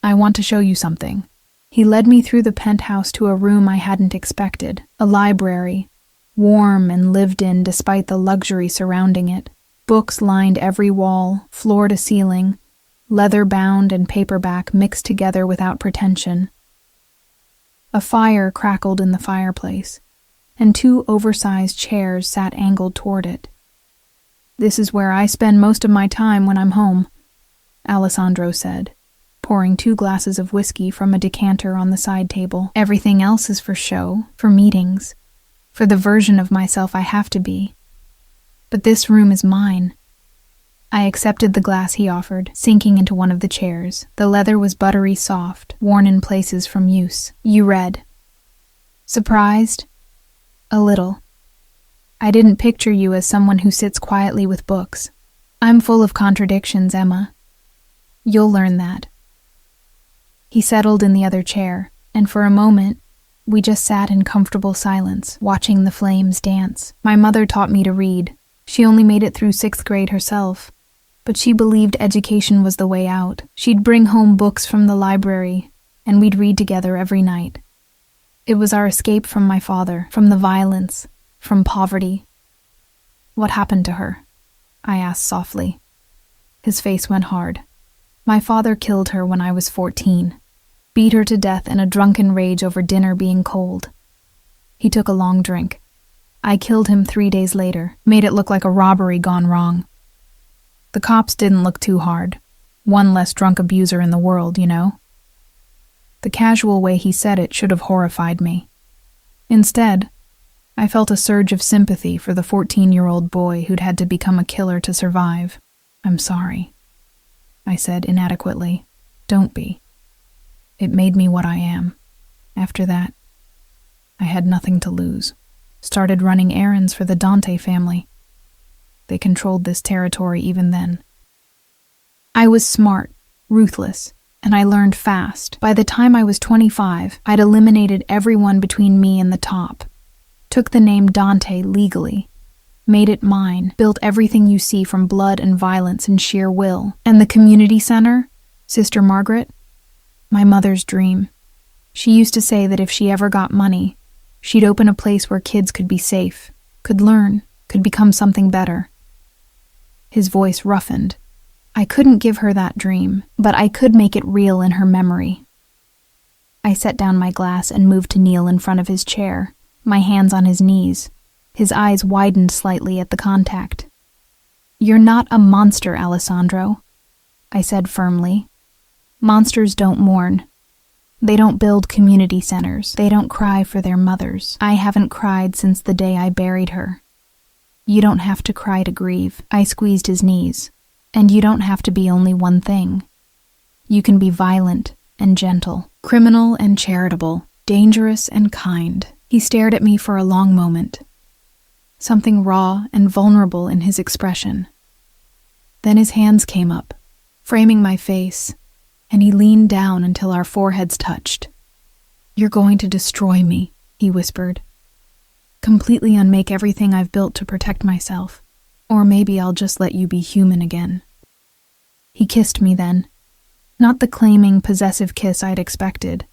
I want to show you something." He led me through the penthouse to a room I hadn't expected, a library, warm and lived in despite the luxury surrounding it. Books lined every wall, floor to ceiling, leather-bound and paperback mixed together without pretension. A fire crackled in the fireplace, and 2 oversized chairs sat angled toward it. "This is where I spend most of my time when I'm home," Alessandro said, pouring 2 glasses of whiskey from a decanter on the side table. "Everything else is for show, for meetings, for the version of myself I have to be. But this room is mine." I accepted the glass he offered, sinking into one of the chairs. The leather was buttery soft, worn in places from use. "You read." "Surprised?" "A little. I didn't picture you as someone who sits quietly with books. I'm full of contradictions, Emma. You'll learn that." He settled in the other chair, and for a moment, we just sat in comfortable silence, watching the flames dance. "My mother taught me to read," She only made it through 6th grade herself, but she believed education was the way out. She'd bring home books from the library, and we'd read together every night. It was our escape from my father, from the violence, from poverty. What happened to her? I asked softly. His face went hard. My father killed her when I was 14, beat her to death in a drunken rage over dinner being cold. He took a long drink. I killed him 3 days later, made it look like a robbery gone wrong. The cops didn't look too hard. One less drunk abuser in the world, you know? The casual way he said it should have horrified me. Instead, I felt a surge of sympathy for the 14-year-old boy who'd had to become a killer to survive. "I'm sorry," I said inadequately. "Don't be. It made me what I am." After that, I had nothing to lose. Started running errands for the Dante family. They controlled this territory even then. I was smart, ruthless, and I learned fast. By the time I was 25, I'd eliminated everyone between me and the top. Took the name Dante legally. Made it mine. Built everything you see from blood and violence and sheer will. And the community center, Sister Margaret, my mother's dream. She used to say that if she ever got money, she'd open a place where kids could be safe, could learn, could become something better. His voice roughened. I couldn't give her that dream, but I could make it real in her memory. I set down my glass and moved to kneel in front of his chair, my hands on his knees. His eyes widened slightly at the contact. "You're not a monster, Alessandro," I said firmly. "Monsters don't mourn. They don't build community centers. They don't cry for their mothers. I haven't cried since the day I buried her. You don't have to cry to grieve." I squeezed his knees. "And you don't have to be only one thing. You can be violent and gentle, criminal and charitable, dangerous and kind." He stared at me for a long moment, something raw and vulnerable in his expression. Then his hands came up, framing my face, and he leaned down until our foreheads touched. "You're going to destroy me," he whispered. "Completely unmake everything I've built to protect myself. Or maybe I'll just let you be human again." He kissed me then. Not the claiming, possessive kiss I'd expected,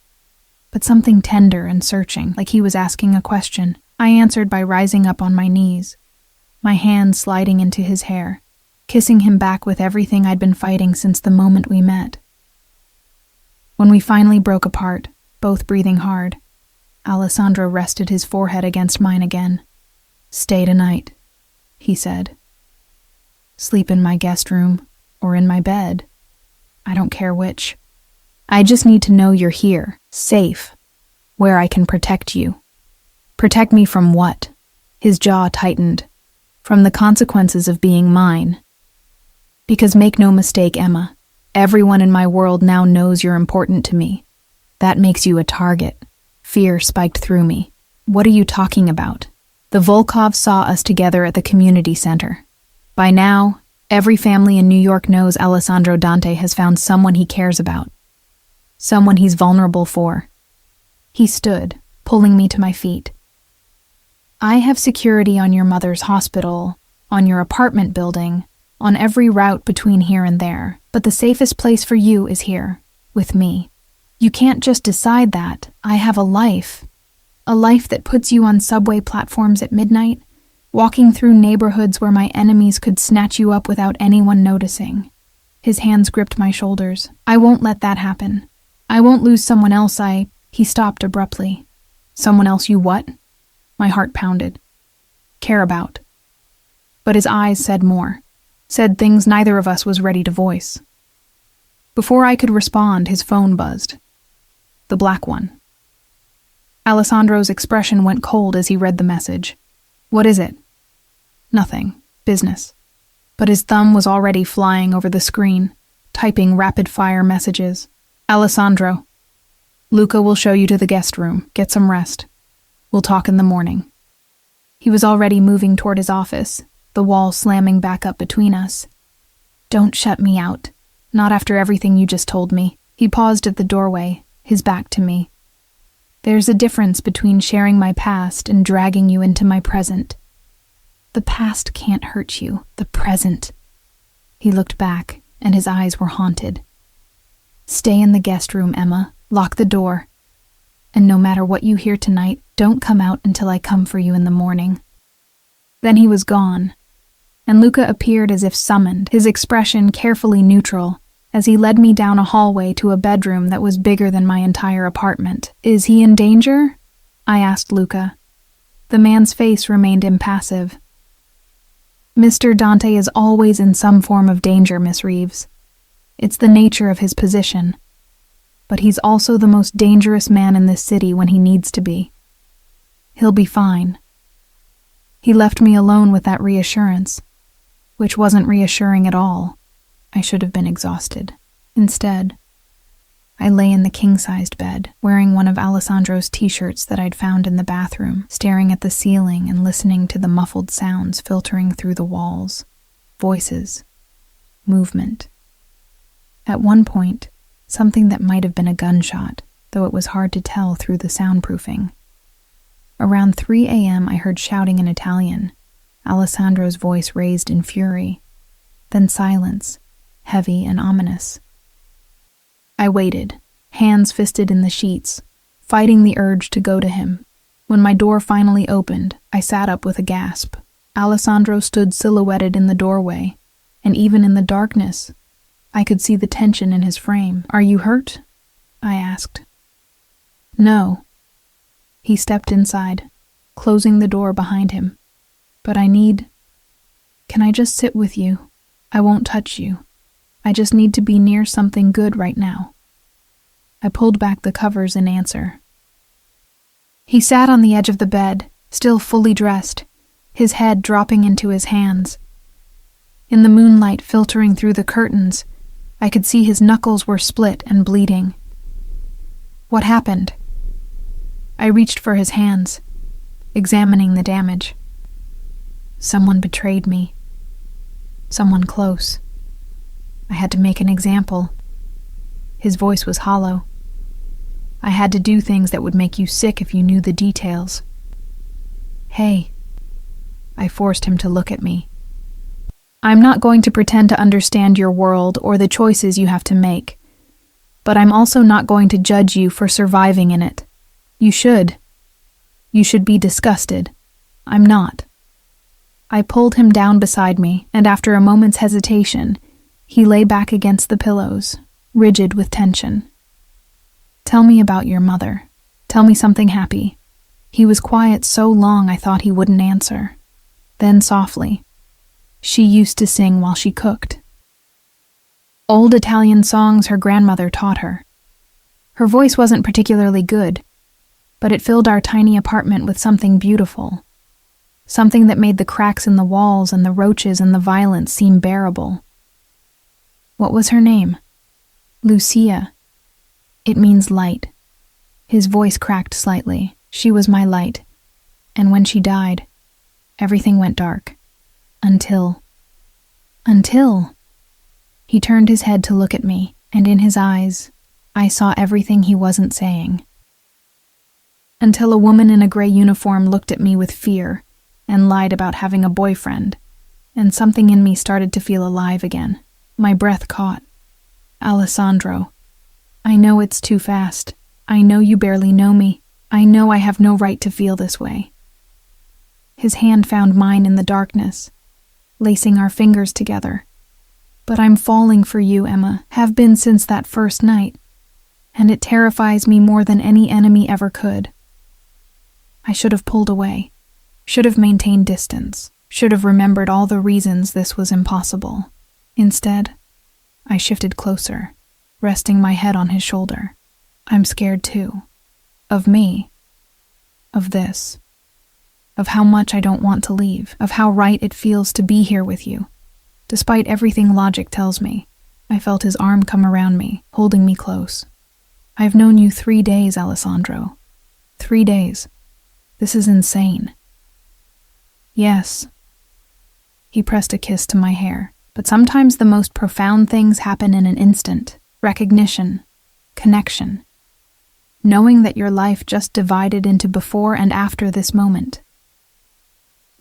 but something tender and searching, like he was asking a question. I answered by rising up on my knees, my hands sliding into his hair, kissing him back with everything I'd been fighting since the moment we met. When we finally broke apart, both breathing hard, Alessandro rested his forehead against mine again. "Stay tonight," he said. "Sleep in my guest room, or in my bed. I don't care which. I just need to know you're here, safe, where I can protect you." "Protect me from what?" His jaw tightened. "From the consequences of being mine. Because make no mistake, Emma, everyone in my world now knows you're important to me. That makes you a target." Fear spiked through me. "What are you talking about?" "The Volkovs saw us together at the community center. By now, every family in New York knows Alessandro Dante has found someone he cares about. Someone he's vulnerable for." He stood, pulling me to my feet. "I have security on your mother's hospital, on your apartment building, on every route between here and there, but the safest place for you is here, with me. You can't just decide that. I have a life that puts you on subway platforms at midnight, walking through neighborhoods where my enemies could snatch you up without anyone noticing." His hands gripped my shoulders. "I won't let that happen. I won't lose someone else He stopped abruptly. "Someone else you what?" My heart pounded. "Care about." But his eyes said more. Said things neither of us was ready to voice. Before I could respond, his phone buzzed. The black one. Alessandro's expression went cold as he read the message. "What is it?" "Nothing. Business." But his thumb was already flying over the screen, typing rapid-fire messages. "Alessandro, Luca will show you to the guest room. Get some rest. We'll talk in the morning." He was already moving toward his office, the wall slamming back up between us. "Don't shut me out. Not after everything you just told me." He paused at the doorway, his back to me. "There's a difference between sharing my past and dragging you into my present. The past can't hurt you, the present. He looked back, and his eyes were haunted. Stay in the guest room, Emma. Lock the door. And no matter what you hear tonight, don't come out until I come for you in the morning. Then he was gone, and Luca appeared as if summoned, his expression carefully neutral, as he led me down a hallway to a bedroom that was bigger than my entire apartment. Is he in danger? I asked Luca. The man's face remained impassive. Mr. Dante is always in some form of danger, Miss Reeves. It's the nature of his position. But he's also the most dangerous man in this city when he needs to be. He'll be fine. He left me alone with that reassurance, which wasn't reassuring at all. I should have been exhausted. Instead, I lay in the king-sized bed, wearing one of Alessandro's t-shirts that I'd found in the bathroom, staring at the ceiling and listening to the muffled sounds filtering through the walls. Voices. Movement. At one point, something that might have been a gunshot, though it was hard to tell through the soundproofing. Around 3 a.m. I heard shouting in Italian, Alessandro's voice raised in fury. Then silence, heavy and ominous. I waited, hands fisted in the sheets, fighting the urge to go to him. When my door finally opened, I sat up with a gasp. Alessandro stood silhouetted in the doorway, and even in the darkness, I could see the tension in his frame. Are you hurt? I asked. No. He stepped inside, closing the door behind him. But Can I just sit with you? I won't touch you. I just need to be near something good right now. I pulled back the covers in answer. He sat on the edge of the bed, still fully dressed, his head dropping into his hands. In the moonlight filtering through the curtains, I could see his knuckles were split and bleeding. What happened? I reached for his hands, examining the damage. Someone betrayed me. Someone close. I had to make an example. His voice was hollow. I had to do things that would make you sick if you knew the details. Hey. I forced him to look at me. I'm not going to pretend to understand your world or the choices you have to make, but I'm also not going to judge you for surviving in it. You should. You should be disgusted. I'm not. I pulled him down beside me, and after a moment's hesitation, he lay back against the pillows, rigid with tension. Tell me about your mother. Tell me something happy. He was quiet so long I thought he wouldn't answer. Then softly, she used to sing while she cooked. Old Italian songs her grandmother taught her. Her voice wasn't particularly good, but it filled our tiny apartment with something beautiful. Something that made the cracks in the walls and the roaches and the violence seem bearable. What was her name? Lucia. It means light. His voice cracked slightly. She was my light. And when she died, everything went dark. Until. He turned his head to look at me, and in his eyes, I saw everything he wasn't saying. Until a woman in a gray uniform looked at me with fear and lied about having a boyfriend, and something in me started to feel alive again. My breath caught. Alessandro. I know it's too fast. I know you barely know me. I know I have no right to feel this way. His hand found mine in the darkness, lacing our fingers together. But I'm falling for you, Emma, have been since that first night, and it terrifies me more than any enemy ever could. I should have pulled away, should have maintained distance, should have remembered all the reasons this was impossible. Instead, I shifted closer, resting my head on his shoulder. I'm scared too. Of me. Of this. Of how much I don't want to leave. Of how right it feels to be here with you. Despite everything logic tells me, I felt his arm come around me, holding me close. I've known you 3 days, Alessandro. 3 days. This is insane. Yes. He pressed a kiss to my hair. But sometimes the most profound things happen in an instant. Recognition. Connection. Knowing that your life just divided into before and after this moment.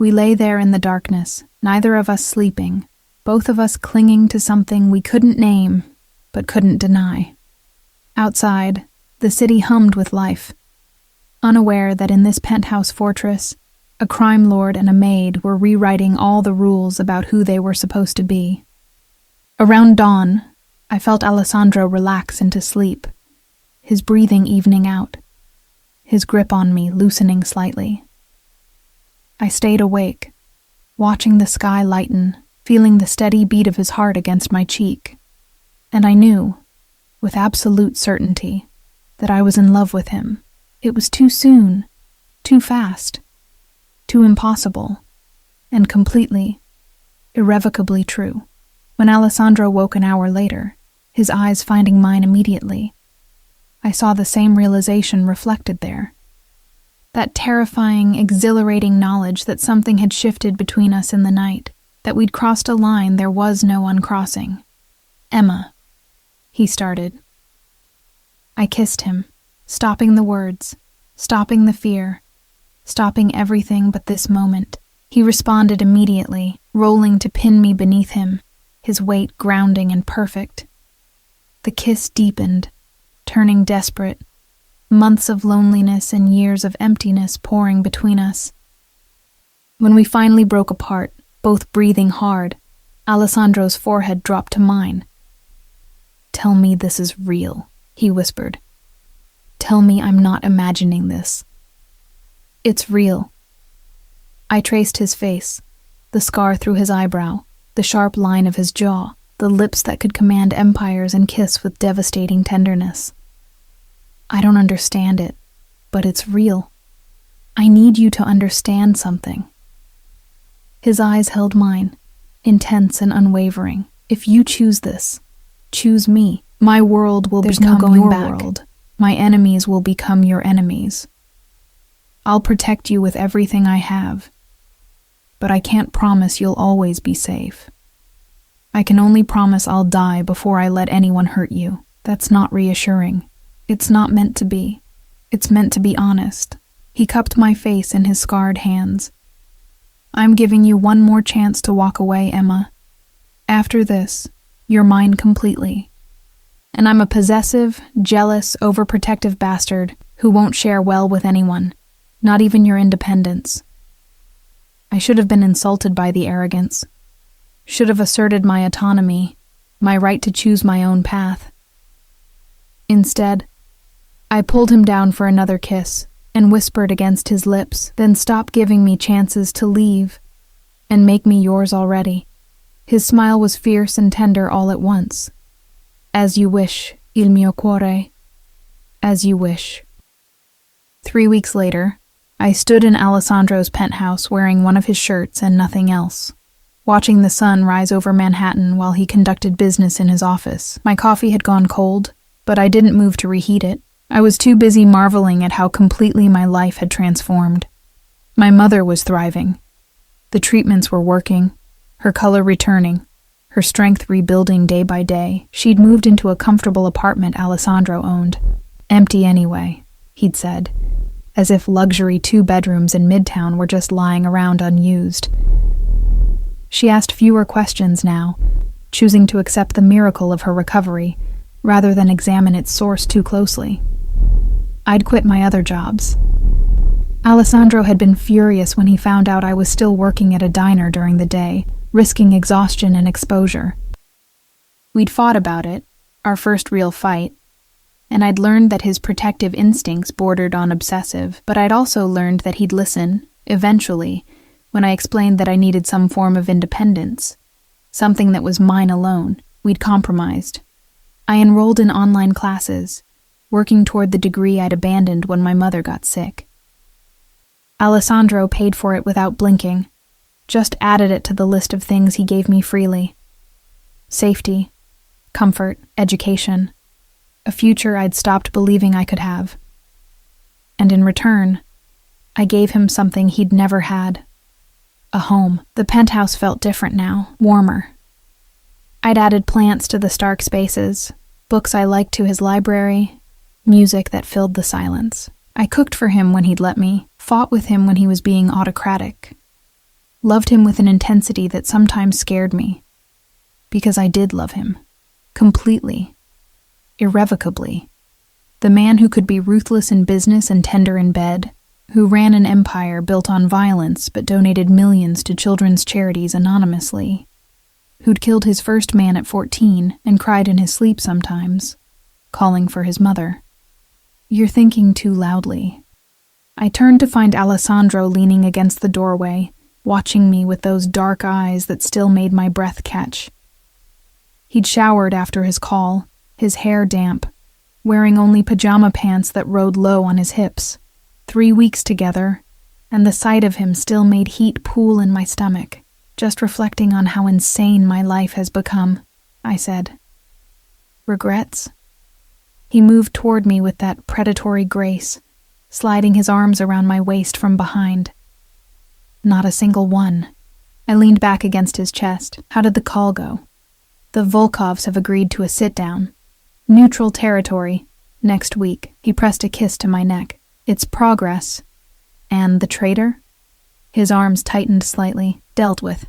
We lay there in the darkness, neither of us sleeping, both of us clinging to something we couldn't name, but couldn't deny. Outside, the city hummed with life, unaware that in this penthouse fortress, a crime lord and a maid were rewriting all the rules about who they were supposed to be. Around dawn, I felt Alessandro relax into sleep, his breathing evening out, his grip on me loosening slightly. I stayed awake, watching the sky lighten, feeling the steady beat of his heart against my cheek, and I knew, with absolute certainty, that I was in love with him. It was too soon, too fast, too impossible, and completely, irrevocably true. When Alessandro woke an hour later, his eyes finding mine immediately, I saw the same realization reflected there. That terrifying, exhilarating knowledge that something had shifted between us in the night, that we'd crossed a line there was no uncrossing. "Emma," he started. I kissed him, stopping the words, stopping the fear, stopping everything but this moment. He responded immediately, rolling to pin me beneath him, his weight grounding and perfect. The kiss deepened, turning desperate, months of loneliness and years of emptiness pouring between us. When we finally broke apart, both breathing hard, Alessandro's forehead dropped to mine. "Tell me this is real," he whispered. "Tell me I'm not imagining this." "It's real." I traced his face, the scar through his eyebrow, the sharp line of his jaw, the lips that could command empires and kiss with devastating tenderness. "I don't understand it, but it's real. I need you to understand something." His eyes held mine, intense and unwavering. "If you choose this, choose me. My world will become your world. My enemies will become your enemies. I'll protect you with everything I have, but I can't promise you'll always be safe. I can only promise I'll die before I let anyone hurt you. That's not reassuring. It's not meant to be. It's meant to be honest." He cupped my face in his scarred hands. "I'm giving you one more chance to walk away, Emma. After this, you're mine completely. And I'm a possessive, jealous, overprotective bastard who won't share well with anyone, not even your independence." I should have been insulted by the arrogance, should have asserted my autonomy, my right to choose my own path. Instead, I pulled him down for another kiss and whispered against his lips, "Then stop giving me chances to leave and make me yours already." His smile was fierce and tender all at once. "As you wish, il mio cuore. As you wish." 3 weeks later, I stood in Alessandro's penthouse wearing one of his shirts and nothing else, watching the sun rise over Manhattan while he conducted business in his office. My coffee had gone cold, but I didn't move to reheat it. I was too busy marveling at how completely my life had transformed. My mother was thriving. The treatments were working, her color returning, her strength rebuilding day by day. She'd moved into a comfortable apartment Alessandro owned. "Empty anyway," he'd said, as if luxury 2 bedrooms in Midtown were just lying around unused. She asked fewer questions now, choosing to accept the miracle of her recovery rather than examine its source too closely. I'd quit my other jobs. Alessandro had been furious when he found out I was still working at a diner during the day, risking exhaustion and exposure. We'd fought about it, our first real fight, and I'd learned that his protective instincts bordered on obsessive, but I'd also learned that he'd listen, eventually, when I explained that I needed some form of independence, something that was mine alone. We'd compromised. I enrolled in online classes, working toward the degree I'd abandoned when my mother got sick. Alessandro paid for it without blinking, just added it to the list of things he gave me freely. Safety, comfort, education, a future I'd stopped believing I could have. And in return, I gave him something he'd never had. A home. The penthouse felt different now, warmer. I'd added plants to the stark spaces, books I liked to his library, music that filled the silence. I cooked for him when he'd let me, fought with him when he was being autocratic. Loved him with an intensity that sometimes scared me. Because I did love him. Completely. Irrevocably. The man who could be ruthless in business and tender in bed, who ran an empire built on violence but donated millions to children's charities anonymously, who'd killed his first man at 14 and cried in his sleep sometimes, calling for his mother. You're thinking too loudly. I turned to find Alessandro leaning against the doorway, watching me with those dark eyes that still made my breath catch. He'd showered after his call, his hair damp, wearing only pajama pants that rode low on his hips. 3 weeks together, and the sight of him still made heat pool in my stomach, just reflecting on how insane my life has become, I said. Regrets? He moved toward me with that predatory grace, sliding his arms around my waist from behind. Not a single one. I leaned back against his chest. How did the call go? The Volkovs have agreed to a sit-down. Neutral territory. Next week. He pressed a kiss to my neck. It's progress. And the traitor? His arms tightened slightly. Dealt with.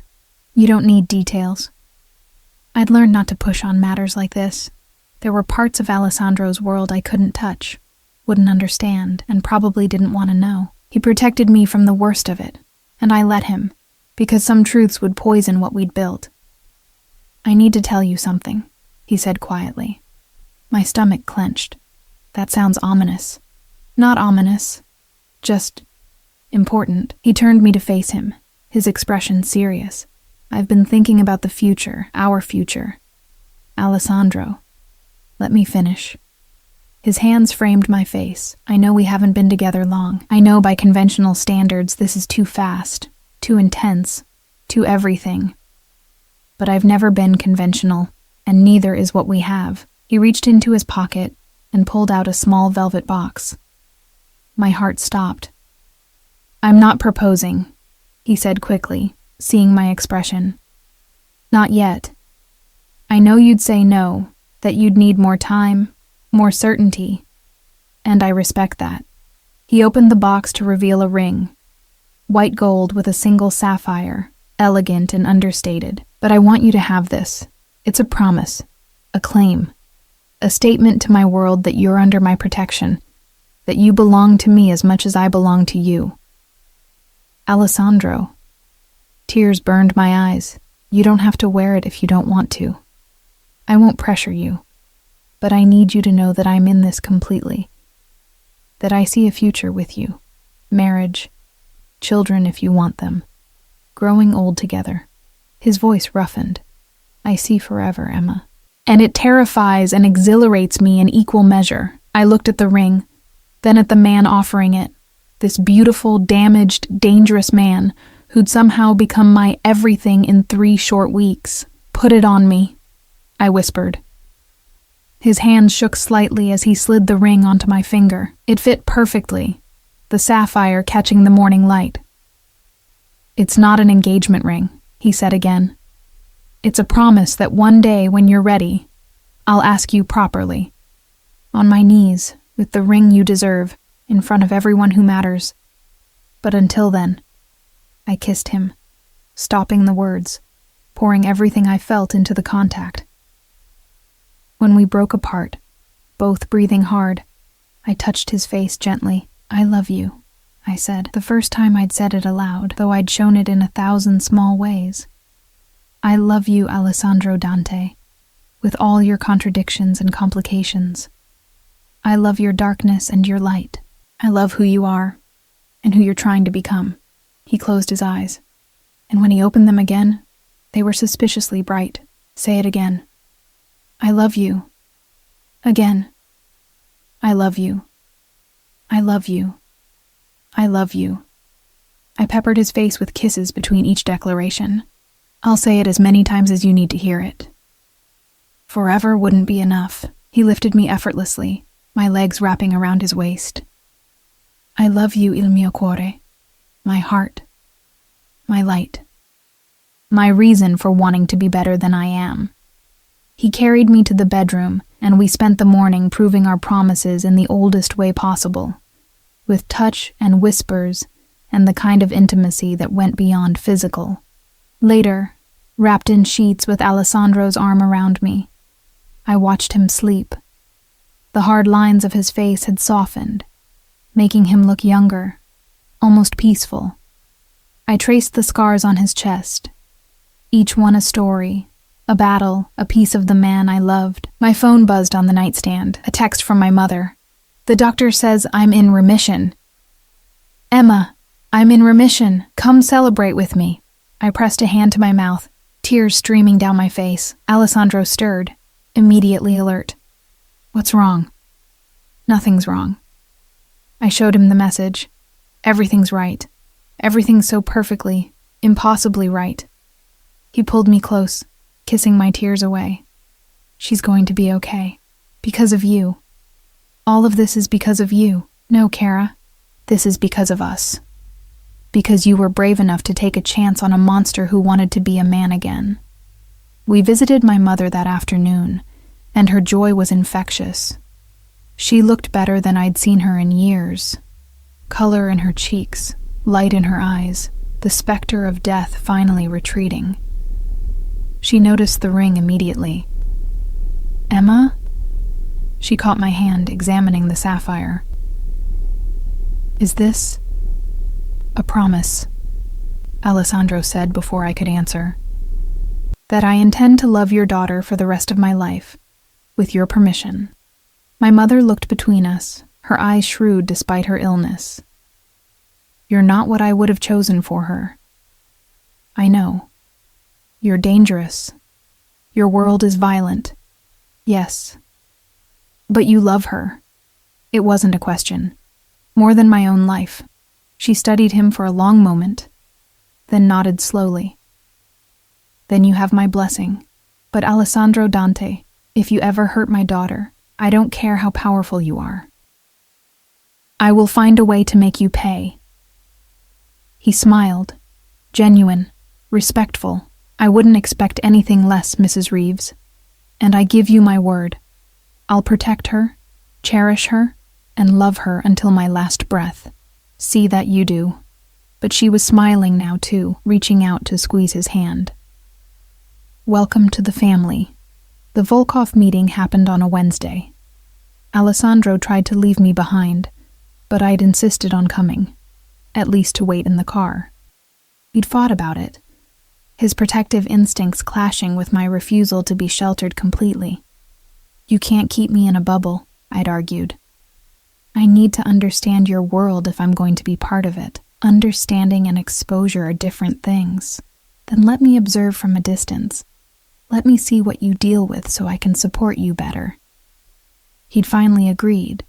You don't need details. I'd learned not to push on matters like this. There were parts of Alessandro's world I couldn't touch, wouldn't understand, and probably didn't want to know. He protected me from the worst of it, and I let him, because some truths would poison what we'd built. I need to tell you something, he said quietly. My stomach clenched. That sounds ominous. Not ominous, just important. He turned me to face him, his expression serious. I've been thinking about the future, our future. Alessandro. Let me finish. His hands framed my face. I know we haven't been together long. I know by conventional standards this is too fast, too intense, too everything. But I've never been conventional, and neither is what we have. He reached into his pocket and pulled out a small velvet box. My heart stopped. I'm not proposing, he said quickly, seeing my expression. Not yet. I know you'd say no, that you'd need more time, more certainty, and I respect that. He opened the box to reveal a ring, white gold with a single sapphire, elegant and understated. But I want you to have this. It's a promise, a claim, a statement to my world that you're under my protection, that you belong to me as much as I belong to you. Alessandro. Tears burned my eyes. You don't have to wear it if you don't want to. I won't pressure you, but I need you to know that I'm in this completely, that I see a future with you, marriage, children if you want them, growing old together. His voice roughened. I see forever, Emma. And it terrifies and exhilarates me in equal measure. I looked at the ring, then at the man offering it, this beautiful, damaged, dangerous man who'd somehow become my everything in 3 short weeks. Put it on me, I whispered. His hand shook slightly as he slid the ring onto my finger. It fit perfectly, the sapphire catching the morning light. It's not an engagement ring, he said again. It's a promise that one day when you're ready, I'll ask you properly, on my knees, with the ring you deserve, in front of everyone who matters. But until then, I kissed him, stopping the words, pouring everything I felt into the contact. When we broke apart, both breathing hard, I touched his face gently. I love you, I said, the first time I'd said it aloud, though I'd shown it in 1,000 small ways. I love you, Alessandro Dante, with all your contradictions and complications. I love your darkness and your light. I love who you are and who you're trying to become. He closed his eyes, and when he opened them again, they were suspiciously bright. Say it again. I love you. Again. I love you. I love you. I love you. I peppered his face with kisses between each declaration. I'll say it as many times as you need to hear it. Forever wouldn't be enough. He lifted me effortlessly, my legs wrapping around his waist. I love you, il mio cuore. My heart. My light. My reason for wanting to be better than I am. He carried me to the bedroom, and we spent the morning proving our promises in the oldest way possible, with touch and whispers and the kind of intimacy that went beyond physical. Later, wrapped in sheets with Alessandro's arm around me, I watched him sleep. The hard lines of his face had softened, making him look younger, almost peaceful. I traced the scars on his chest, each one a story, a battle, a piece of the man I loved. My phone buzzed on the nightstand, a text from my mother. "The doctor says I'm in remission. Emma, I'm in remission. Come celebrate with me." I pressed a hand to my mouth, tears streaming down my face. Alessandro stirred, immediately alert. "What's wrong?" "Nothing's wrong." I showed him the message. Everything's right. Everything's so perfectly, impossibly right. He pulled me close, kissing my tears away. "She's going to be okay. Because of you. All of this is because of you. No, Kara. This is because of us. Because you were brave enough to take a chance on a monster who wanted to be a man again." We visited my mother that afternoon, and her joy was infectious. She looked better than I'd seen her in years. Color in her cheeks, light in her eyes, the specter of death finally retreating. She noticed the ring immediately. "Emma?" She caught my hand, examining the sapphire. "Is this a promise?" Alessandro said before I could answer. "That I intend to love your daughter for the rest of my life, with your permission." My mother looked between us, her eyes shrewd despite her illness. "You're not what I would have chosen for her. I know. You're dangerous. Your world is violent. Yes. But you love her." It wasn't a question. More than my own life. She studied him for a long moment, then nodded slowly. "Then you have my blessing. But Alessandro Dante, if you ever hurt my daughter, I don't care how powerful you are. I will find a way to make you pay." He smiled, genuine, respectful. "I wouldn't expect anything less, Mrs. Reeves. And I give you my word. I'll protect her, cherish her, and love her until my last breath. See that you do." But she was smiling now too, reaching out to squeeze his hand. Welcome to the family. The Volkov meeting happened on a Wednesday. Alessandro tried to leave me behind, but I'd insisted on coming, at least to wait in the car. We'd fought about it, his protective instincts clashing with my refusal to be sheltered completely. "You can't keep me in a bubble," I'd argued. "I need to understand your world if I'm going to be part of it. Understanding and exposure are different things. Then let me observe from a distance. Let me see what you deal with so I can support you better." He'd finally agreed,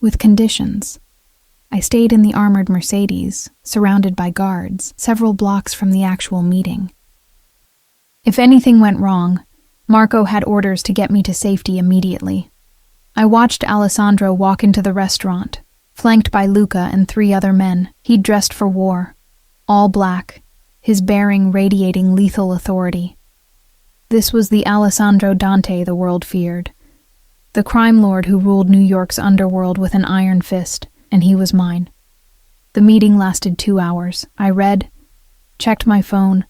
with conditions. I stayed in the armored Mercedes, surrounded by guards, several blocks from the actual meeting. If anything went wrong, Marco had orders to get me to safety immediately. I watched Alessandro walk into the restaurant, flanked by Luca and 3 other men. He'd dressed for war, all black, his bearing radiating lethal authority. This was the Alessandro Dante the world feared, the crime lord who ruled New York's underworld with an iron fist, and he was mine. The meeting lasted 2 hours. I read, checked my phone,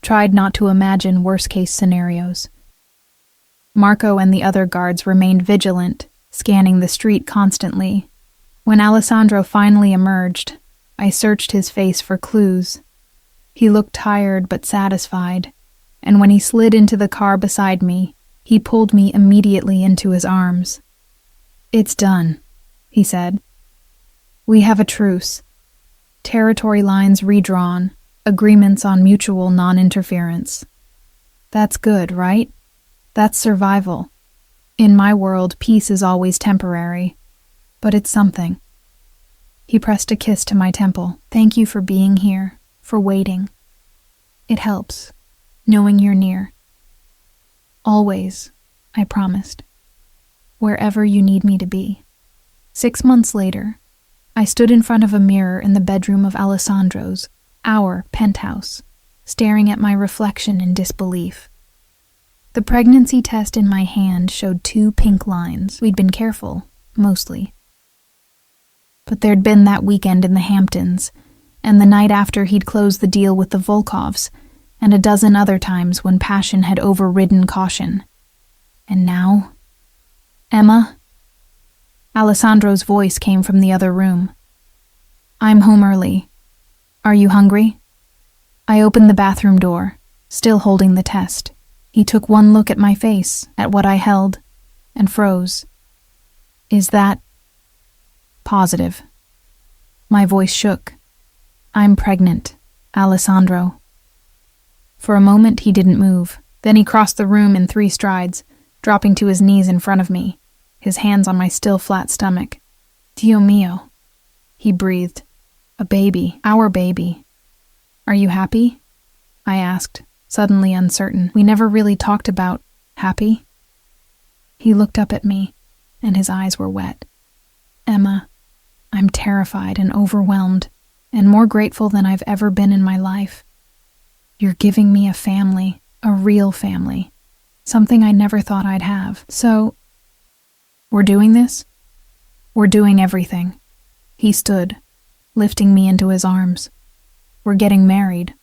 tried not to imagine worst-case scenarios. Marco and the other guards remained vigilant, scanning the street constantly. When Alessandro finally emerged, I searched his face for clues. He looked tired but satisfied, and when he slid into the car beside me, he pulled me immediately into his arms. "It's done," he said. "We have a truce. Territory lines redrawn, agreements on mutual non-interference. That's good, right? That's survival. In my world, peace is always temporary, but it's something." He pressed a kiss to my temple. "Thank you for being here, for waiting. It helps, knowing you're near. Always," I promised. "Wherever you need me to be." 6 months later, I stood in front of a mirror in the bedroom of Alessandro's, our penthouse, staring at my reflection in disbelief. The pregnancy test in my hand showed 2 pink lines. We'd been careful, mostly. But there'd been that weekend in the Hamptons, and the night after he'd closed the deal with the Volkovs, and a dozen other times when passion had overridden caution. And now? Emma? Alessandro's voice came from the other room. I'm home early. Are you hungry? I opened the bathroom door, still holding the test. He took one look at my face, at what I held, and froze. Is that positive? My voice shook. I'm pregnant, Alessandro. For a moment he didn't move. Then he crossed the room in 3 strides, dropping to his knees in front of me, his hands on my still flat stomach. Dio mio, he breathed. A baby, our baby. Are you happy? I asked, suddenly uncertain. We never really talked about happy. He looked up at me, and his eyes were wet. Emma, I'm terrified and overwhelmed, and more grateful than I've ever been in my life. You're giving me a family, a real family, something I never thought I'd have. So, we're doing this? We're doing everything. He stood, lifting me into his arms. We're getting married.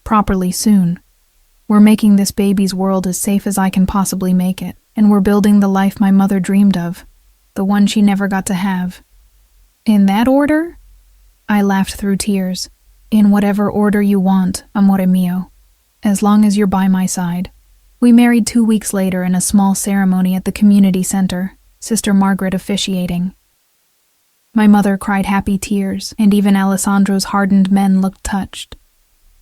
Properly soon. We're making this baby's world as safe as I can possibly make it, and we're building the life my mother dreamed of, the one she never got to have. In that order? I laughed through tears. In whatever order you want, amore mio, as long as you're by my side. We married 2 weeks later in a small ceremony at the community center, Sister Margaret officiating. My mother cried happy tears, and even Alessandro's hardened men looked touched.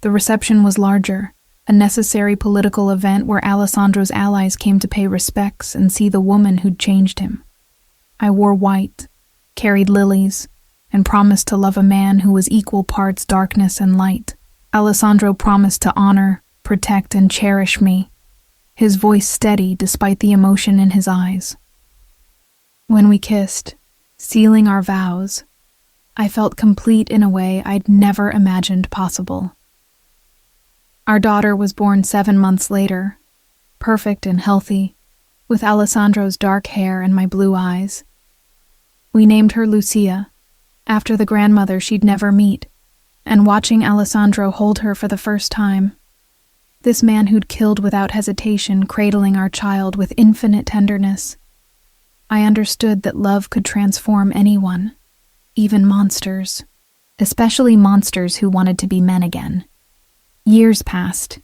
The reception was larger, a necessary political event where Alessandro's allies came to pay respects and see the woman who'd changed him. I wore white, carried lilies, and promised to love a man who was equal parts darkness and light. Alessandro promised to honor, protect, and cherish me, his voice steady despite the emotion in his eyes. When we kissed, sealing our vows, I felt complete in a way I'd never imagined possible. Our daughter was born 7 months later, perfect and healthy, with Alessandro's dark hair and my blue eyes. We named her Lucia, after the grandmother she'd never meet, and watching Alessandro hold her for the first time. This man who'd killed without hesitation, cradling our child with infinite tenderness. I understood that love could transform anyone, even monsters, especially monsters who wanted to be men again. Years passed.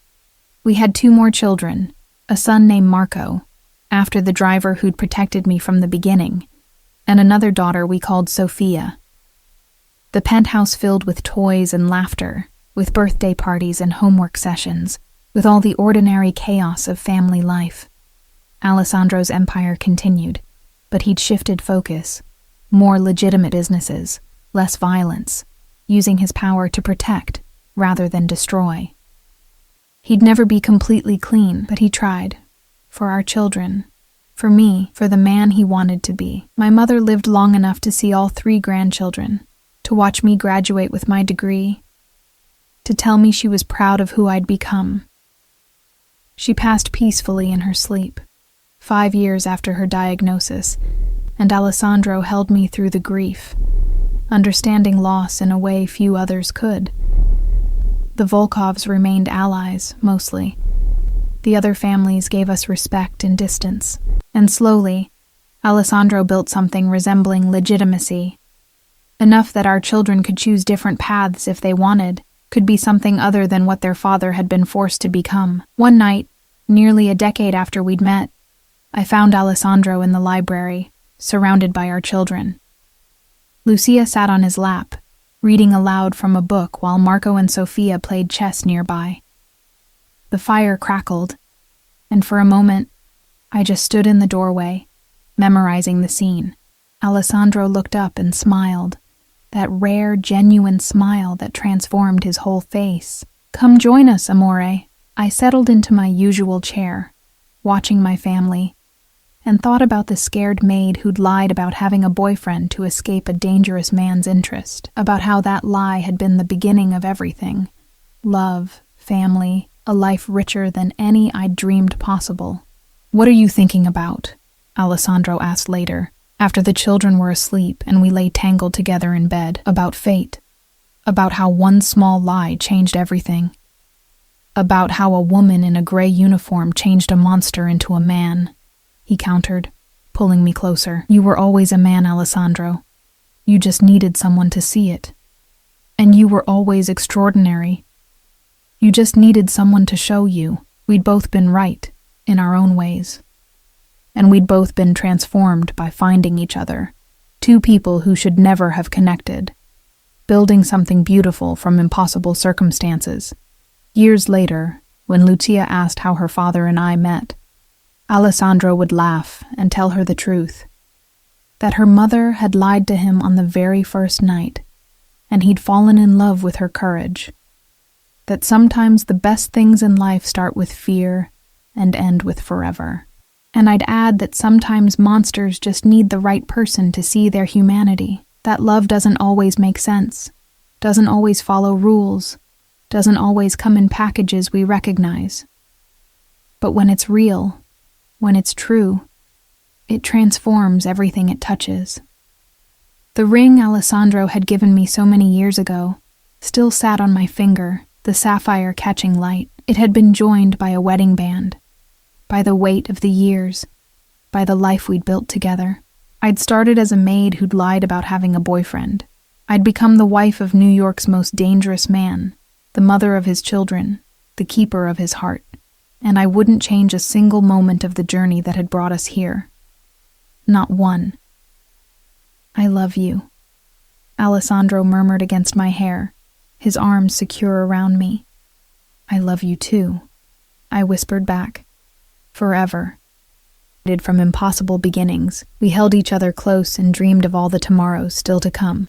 We had 2 more children, a son named Marco, after the driver who'd protected me from the beginning, and another daughter we called Sophia. The penthouse filled with toys and laughter, with birthday parties and homework sessions, with all the ordinary chaos of family life. Alessandro's empire continued, but he'd shifted focus. More legitimate businesses, less violence, using his power to protect rather than destroy. He'd never be completely clean, but he tried. For our children. For me, for the man he wanted to be. My mother lived long enough to see all 3 grandchildren, to watch me graduate with my degree, to tell me she was proud of who I'd become. She passed peacefully in her sleep, 5 years after her diagnosis, and Alessandro held me through the grief, understanding loss in a way few others could. The Volkovs remained allies, mostly. The other families gave us respect and distance, and slowly, Alessandro built something resembling legitimacy. Enough that our children could choose different paths if they wanted, could be something other than what their father had been forced to become. One night, nearly a decade after we'd met, I found Alessandro in the library, surrounded by our children. Lucia sat on his lap, reading aloud from a book while Marco and Sophia played chess nearby. The fire crackled, and for a moment, I just stood in the doorway, memorizing the scene. Alessandro looked up and smiled, that rare, genuine smile that transformed his whole face. Come join us, amore. I settled into my usual chair, watching my family, and thought about the scared maid who'd lied about having a boyfriend to escape a dangerous man's interest, about how that lie had been the beginning of everything. Love, family, a life richer than any I'd dreamed possible. What are you thinking about? Alessandro asked later, after the children were asleep and we lay tangled together in bed. About fate. about how one small lie changed everything, about how a woman in a gray uniform changed a monster into a man, he countered, pulling me closer. You were always a man, Alessandro. You just needed someone to see it. And you were always extraordinary. You just needed someone to show you we'd both been right in our own ways. And we'd both been transformed by finding each other, two people who should never have connected, building something beautiful from impossible circumstances. Years later, when Lucia asked how her father and I met, Alessandro would laugh and tell her the truth, that her mother had lied to him on the very first night, and he'd fallen in love with her courage, that sometimes the best things in life start with fear and end with forever. And I'd add that sometimes monsters just need the right person to see their humanity, that love doesn't always make sense, doesn't always follow rules, doesn't always come in packages we recognize. But when it's real, when it's true, it transforms everything it touches. The ring Alessandro had given me so many years ago still sat on my finger, the sapphire catching light. It had been joined by a wedding band, by the weight of the years, by the life we'd built together. I'd started as a maid who'd lied about having a boyfriend. I'd become the wife of New York's most dangerous man, the mother of his children, the keeper of his heart. And I wouldn't change a single moment of the journey that had brought us here. Not one. I love you, Alessandro murmured against my hair, his arms secure around me. I love you too, I whispered back. Forever. From impossible beginnings, we held each other close and dreamed of all the tomorrows still to come.